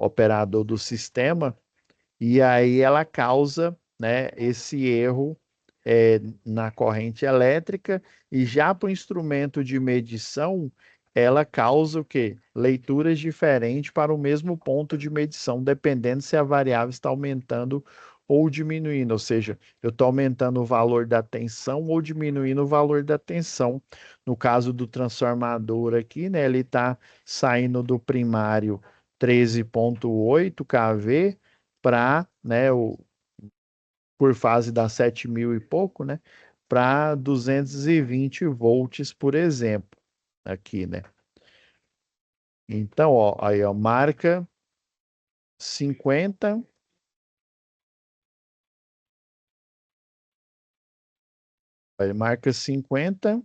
operador do sistema, e aí ela causa, né, esse erro na corrente elétrica e já para o instrumento de medição, ela causa o quê? Leituras diferentes para o mesmo ponto de medição, dependendo se a variável está aumentando ou diminuindo, ou seja, eu estou aumentando o valor da tensão ou diminuindo o valor da tensão. No caso do transformador aqui, né, ele está saindo do primário 13,8 kV para, né, por fase dá 7.000 e pouco, né, para 220 volts, por exemplo, aqui, né. Então, ó, aí, ó, marca 50 Ele marca 50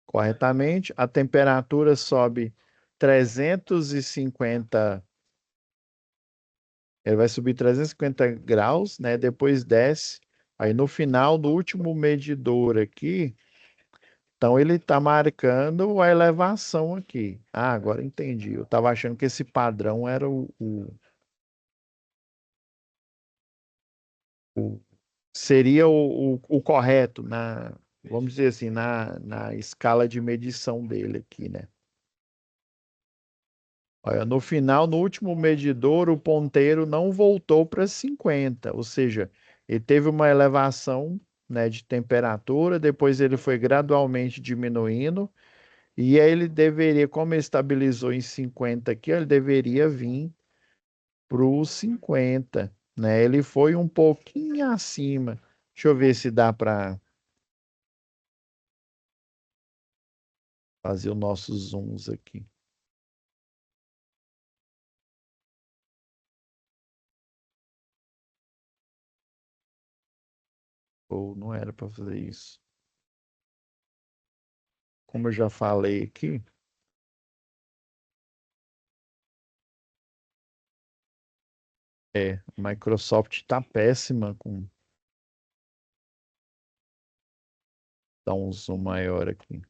corretamente, a temperatura sobe 350, ele vai subir 350 graus, né? Depois desce. Aí no final, no último medidor aqui, então ele está marcando a elevação aqui. Ah, agora entendi. Eu estava achando que esse padrão era o- seria o correto vamos dizer assim, na escala de medição dele aqui, né? Olha, no final, no último medidor, o ponteiro não voltou para 50, ou seja, ele teve uma elevação, né, de temperatura, depois ele foi gradualmente diminuindo, e aí ele deveria, como ele estabilizou em 50 aqui, ele deveria vir para os 50, né? Ele foi um pouquinho acima. Deixa eu ver se dá para fazer os nossos zooms aqui. Ou não era para fazer isso. Como eu já falei aqui, a Microsoft está péssima com dar um zoom maior aqui.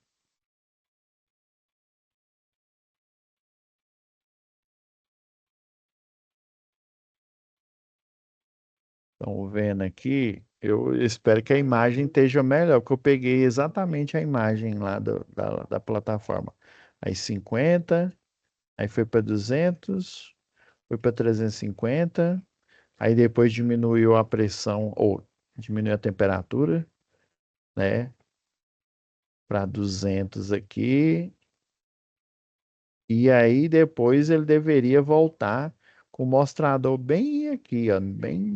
Estão vendo aqui? Eu espero que a imagem esteja melhor, porque eu peguei exatamente a imagem lá da plataforma. Aí 50, aí foi para 200, foi para 350, aí depois diminuiu a pressão, ou diminuiu a temperatura, né, para 200 aqui, e aí depois ele deveria voltar com o mostrador bem aqui, ó, bem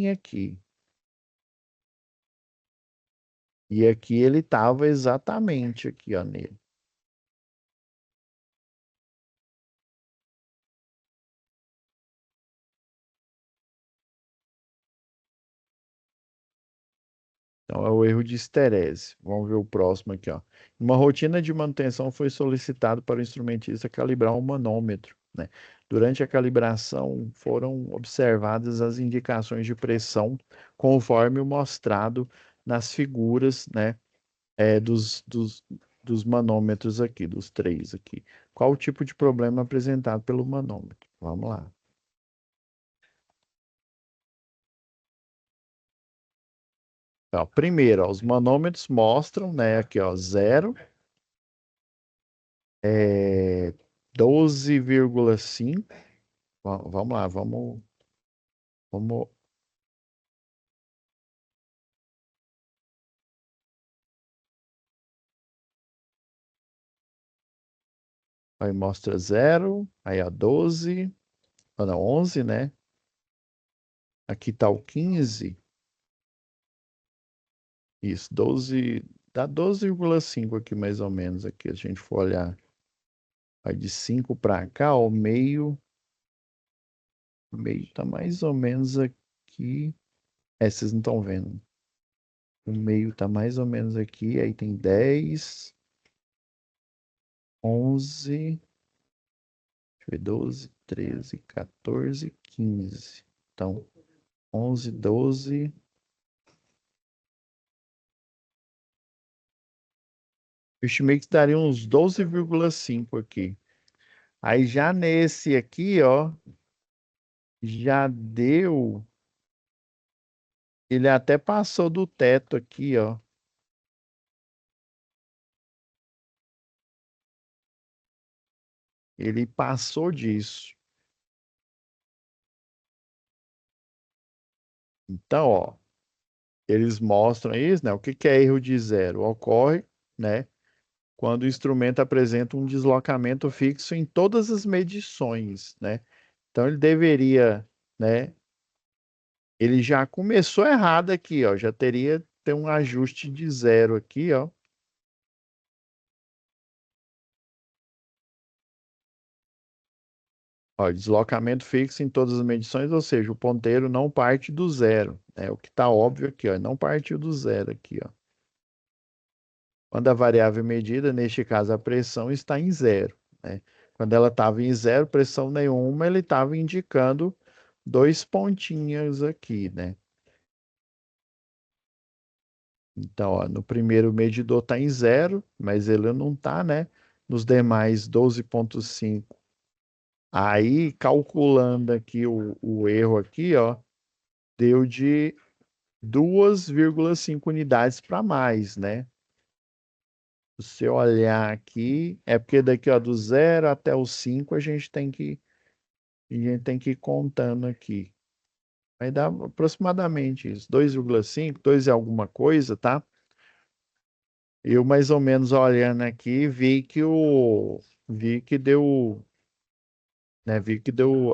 aqui. E aqui ele estava exatamente aqui, ó, nele. Então é o erro de esterese. Vamos ver o próximo aqui, ó. Uma rotina de manutenção foi solicitado para o instrumentista calibrar o manômetro, né? Durante a calibração foram observadas as indicações de pressão conforme o mostrado nas figuras, né, dos manômetros aqui, dos três aqui. Qual o tipo de problema apresentado pelo manômetro? Vamos lá. Ó, primeiro, ó, os manômetros mostram, né, aqui, ó, 0, é, 12,5. Vamos lá, vamos. Aí mostra 0, aí a 12, ah, não, 11, né? Aqui tá o 15, isso, 12, dá 12,5 aqui mais ou menos, aqui, se a gente for olhar. Aí de 5 para cá, o meio tá mais ou menos aqui. É, vocês não estão vendo. O meio tá mais ou menos aqui, aí tem 10, 11, deixa eu ver, 12, 13, 14, 15. Então, 11, 12. Eu estimei que daria uns 12,5 aqui. Aí já nesse aqui, ó, já deu. Ele até passou do teto aqui, ó. Ele passou disso. Então, ó, eles mostram isso, né? O que que é erro de zero? Ocorre, né, quando o instrumento apresenta um deslocamento fixo em todas as medições, né? Então ele deveria, né? Ele já começou errado aqui, ó. Já teria ter um ajuste de zero aqui, ó. Ó, deslocamento fixo em todas as medições, ou seja, o ponteiro não parte do zero, É o que está óbvio aqui, ó, não partiu do zero aqui, ó. Quando a variável medida, neste caso a pressão, está em zero, né? Quando ela estava em zero, pressão nenhuma, ele estava indicando dois pontinhos aqui, né? Então, ó, no primeiro medidor está em zero, mas ele não está, né? Nos demais, 12,5. Aí, calculando aqui o erro aqui, ó, deu de 2,5 unidades para mais, né? Se você olhar aqui, é porque daqui, ó, do zero até o 5 a gente tem que ir contando aqui. Vai dar aproximadamente isso, 2,5, 2 e alguma coisa, tá? Eu mais ou menos olhando aqui, vi que deu, né, vi que deu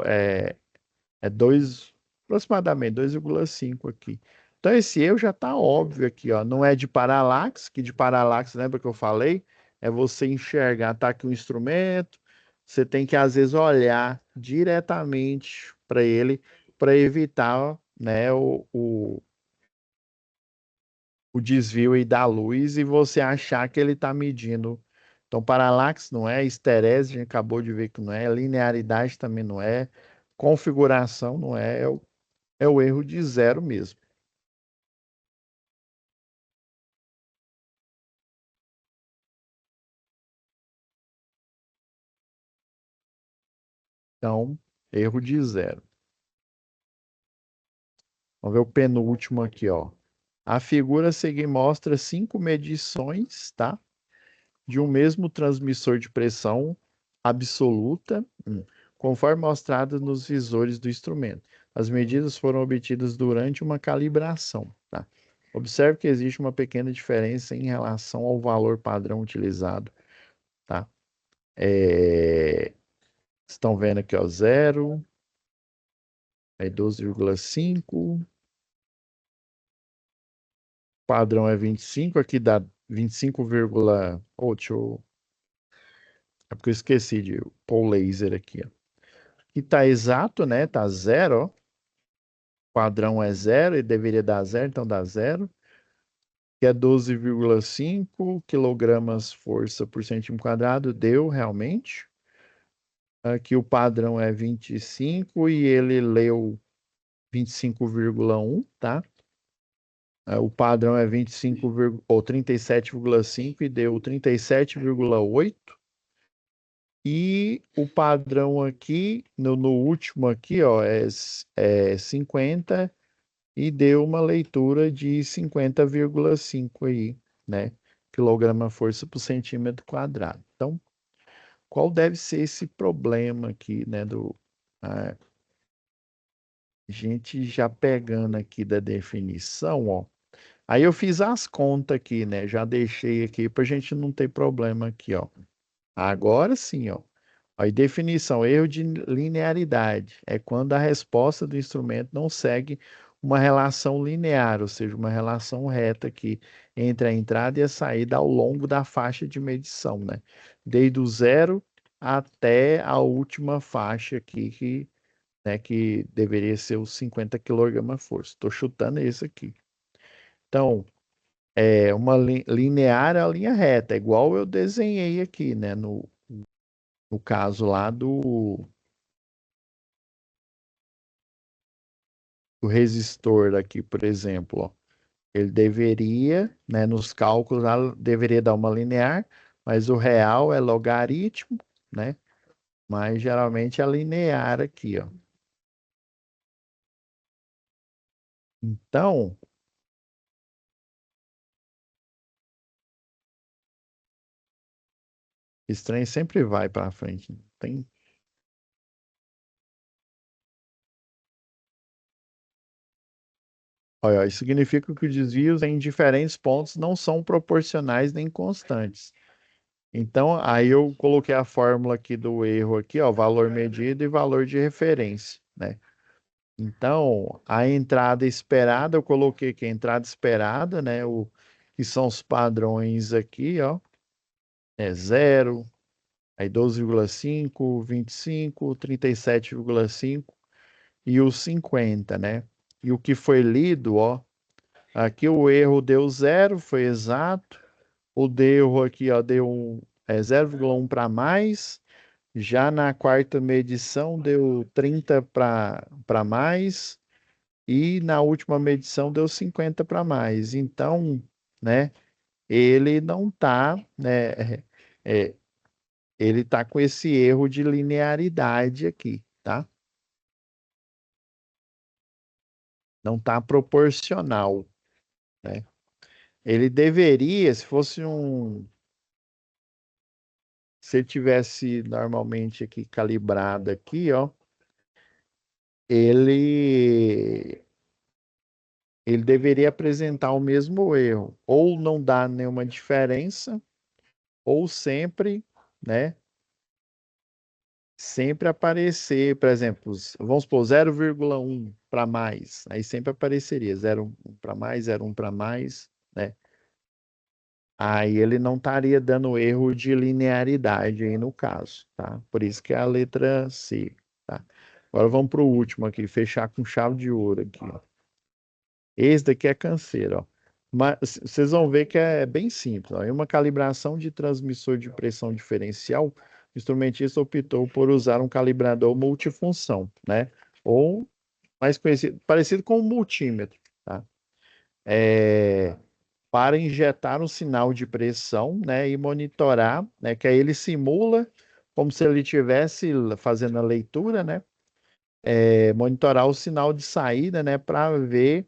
dois, aproximadamente 2,5 aqui. Então esse erro já está óbvio aqui, ó. Não é de paralaxe, que de paralaxe, lembra que eu falei? É você enxergar, tá aqui o instrumento, você tem que às vezes olhar diretamente para ele para evitar, né, o desvio aí da luz e você achar que ele está medindo. Então, paralaxe não é, esterese a gente acabou de ver que não é, linearidade também não é, configuração não é, é o erro de zero mesmo. Então, erro de zero. Vamos ver o penúltimo aqui, ó. A figura a seguir mostra 5 medições, tá? De um mesmo transmissor de pressão absoluta, conforme mostrado nos visores do instrumento. As medidas foram obtidas durante uma calibração, tá? Observe que existe uma pequena diferença em relação ao valor padrão utilizado, tá? Estão vendo aqui, ó, 0, aí 12,5, padrão é 25, aqui dá 25, oh, é porque eu esqueci de pôr o laser aqui, ó. E tá exato, né? Tá zero, ó. Padrão é zero, ele deveria dar zero, então dá zero. Que é 12,5 quilogramas força por centímetro quadrado, deu realmente. Aqui o padrão é 25 e ele leu 25,1, tá? O padrão é 25, ou 37,5 e deu 37,8. E o padrão aqui, no último aqui, ó, é 50 e deu uma leitura de 50,5 aí, né? Quilograma força por centímetro quadrado. Então, qual deve ser esse problema aqui, né? A gente já pegando aqui da definição, ó. Aí eu fiz as contas aqui, né? Já deixei aqui para a gente não ter problema aqui, ó. Agora sim, ó. Aí, definição, erro de linearidade é quando a resposta do instrumento não segue uma relação linear, ou seja, uma relação reta aqui entre a entrada e a saída ao longo da faixa de medição, né? Desde o zero até a última faixa aqui, que deveria ser os 50 kg-força. Estou chutando esse aqui. Então, uma linear é a linha reta, igual eu desenhei aqui, né? No caso lá do resistor aqui, por exemplo, ó, ele deveria, né, nos cálculos, deveria dar uma linear, mas o real é logaritmo, né? Mas geralmente é linear aqui, ó. Então, esse trem sempre vai para frente. Tem. Olha, isso significa que os desvios em diferentes pontos não são proporcionais nem constantes. Então, aí eu coloquei a fórmula aqui do erro aqui, ó, valor medido e valor de referência, né? Então, a entrada esperada, eu coloquei aqui a entrada esperada, né? Que são os padrões aqui, ó. É zero, aí 12,5, 25, 37,5 e o 50, né? E o que foi lido, ó, aqui o erro deu 0, foi exato. O de erro aqui, ó, deu 0,1 para mais. Já na quarta medição deu 30 para mais. E na última medição deu 50 para mais. Então, né, ele não está, né, é, ele está com esse erro de linearidade aqui, tá? Não está proporcional, né? Ele deveria, se fosse se ele tivesse normalmente aqui calibrado aqui, ó, ele ele deveria apresentar o mesmo erro, ou não dá nenhuma diferença, ou sempre, né, sempre aparecer, por exemplo, vamos supor 0,1 para mais, aí sempre apareceria 0,1 para mais, 0,1 para mais, né? Aí ele não estaria dando erro de linearidade aí no caso, tá? Por isso que é a letra C, tá? Agora vamos para o último aqui, fechar com chave de ouro aqui, ó. Esse daqui é canseiro, ó. Mas vocês vão ver que é bem simples, ó. Em uma calibração de transmissor de pressão diferencial, o instrumentista optou por usar um calibrador multifunção, né? Ou mais conhecido, parecido com um multímetro, tá? É, para injetar um sinal de pressão, né, e monitorar, né, que aí ele simula como se ele estivesse fazendo a leitura, né, monitorar o sinal de saída, né, para ver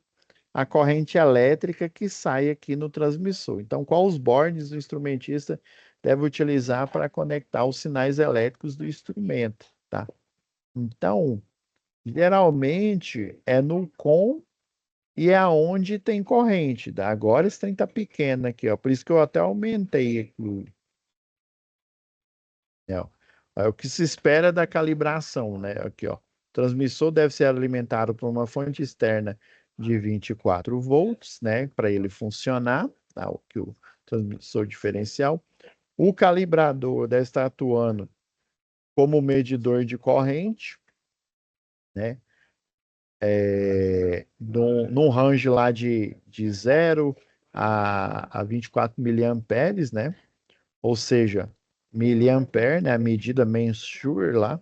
a corrente elétrica que sai aqui no transmissor. Então, qual os bornes o instrumentista deve utilizar para conectar os sinais elétricos do instrumento, tá? Então, geralmente é no com e é aonde tem corrente, tá? Agora esse trem tá pequeno aqui, ó. Por isso que eu até aumentei aqui. Né, ó. É o que se espera da calibração, né? Aqui, ó. O transmissor deve ser alimentado por uma fonte externa de 24 volts, né? Para ele funcionar, tá? O transmissor diferencial. O calibrador deve estar atuando como medidor de corrente, né? Num range lá de 0 a 24 miliamperes, né? Ou seja, miliampere, né? A medida mensure lá.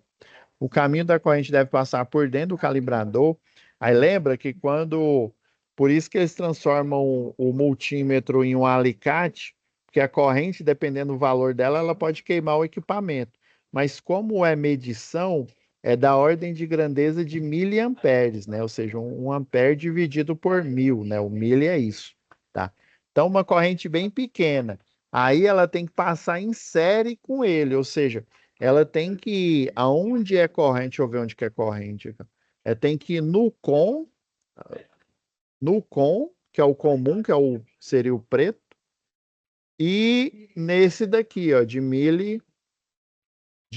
O caminho da corrente deve passar por dentro do calibrador. Aí lembra que quando. Por isso que eles transformam o multímetro em um alicate, porque a corrente, dependendo do valor dela, ela pode queimar o equipamento. Mas como é medição, é da ordem de grandeza de miliamperes, né? Ou seja, um ampere dividido por 1000, né? O milha é isso, tá? Então, uma corrente bem pequena. Aí ela tem que passar em série com ele, ou seja, ela tem que ir aonde é corrente, deixa eu ver onde que é corrente. Tem que ir no com, que é o comum, seria o preto, e nesse daqui, ó, de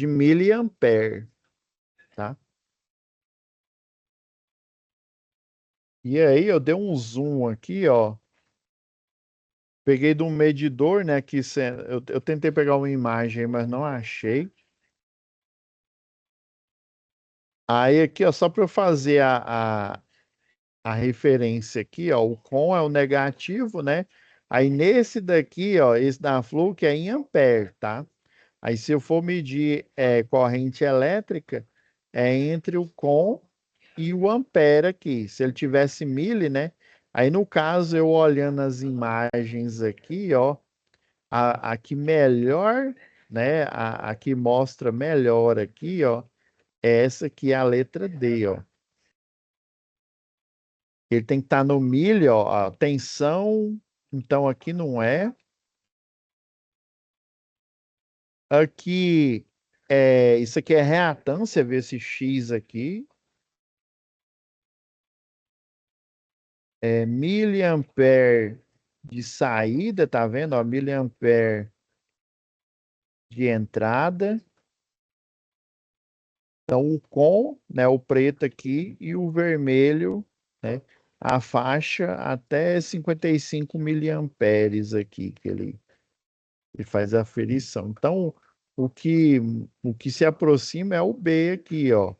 miliampere, tá? E aí eu dei um zoom aqui, ó. Peguei de um medidor, né? Eu tentei pegar uma imagem, mas não achei. Aí aqui, ó, só para eu fazer a referência aqui, ó, o com é o negativo, né? Aí nesse daqui, ó, esse da Fluke é em ampere, tá? Aí se eu for medir corrente elétrica, é entre o com e o ampere aqui. Se ele tivesse mili, né? Aí no caso, eu olhando as imagens aqui, ó, a que melhor, né? A que mostra melhor aqui, ó, é essa aqui, a letra D, ó. Ele tem que estar no milho, ó, a tensão, então aqui não é. Aqui, isso aqui é reatância, ver esse X aqui. Miliampere de saída, tá vendo? Ó, miliampere de entrada. Então, o com, né, o preto aqui, e o vermelho, né, a faixa até 55 miliamperes aqui, que ele faz a aferição. Então, o que, o que se aproxima é o B aqui, ó.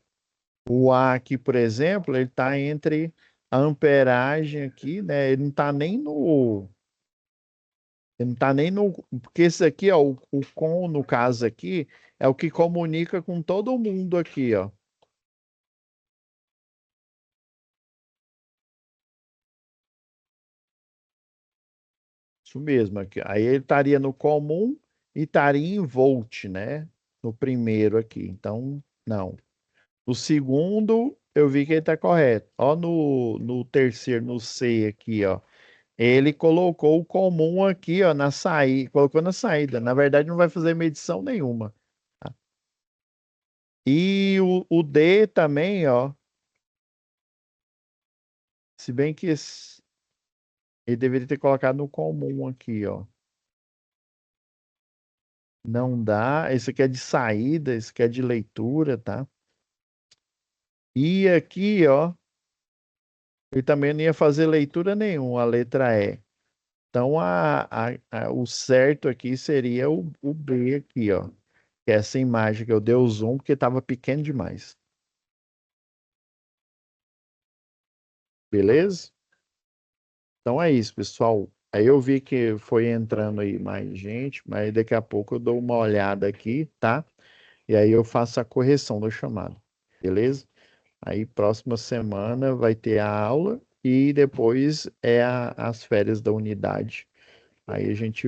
O A aqui, por exemplo, ele está entre a amperagem aqui, né? Ele não tá nem no. Ele não tá nem no. Porque esse aqui, ó, o com, no caso aqui, é o que comunica com todo mundo aqui, ó. Isso mesmo. Aqui. Aí ele estaria no comum e estaria em volt, né? No primeiro aqui. Então, não. No segundo, eu vi que ele está correto. Ó, no terceiro, no C aqui, ó. Ele colocou o comum aqui, ó, na saída. Colocou na saída. Na verdade, não vai fazer medição nenhuma. Tá? E o D também, ó. Se bem que ele deveria ter colocado no comum aqui, ó. Não dá. Esse aqui é de saída, esse aqui é de leitura, tá? E aqui, ó, ele também não ia fazer leitura nenhuma, a letra E. Então, o certo aqui seria o B aqui, ó. Que é essa imagem que eu dei o zoom porque estava pequeno demais. Beleza? Então é isso, pessoal. Aí eu vi que foi entrando aí mais gente, mas daqui a pouco eu dou uma olhada aqui, tá? E aí eu faço a correção do chamado. Beleza? Aí próxima semana vai ter a aula e depois é as férias da unidade. Aí a gente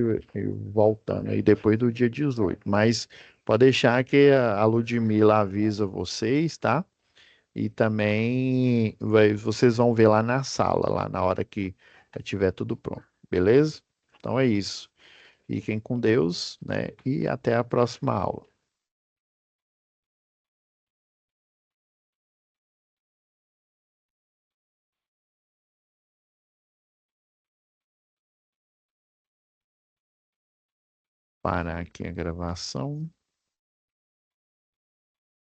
voltando aí depois do dia 18. Mas pode deixar que a Ludmila avisa vocês, tá? E também vocês vão ver lá na sala, lá na hora que tiver tudo pronto. Beleza? Então é isso. Fiquem com Deus, né? E até a próxima aula. Parar aqui a gravação.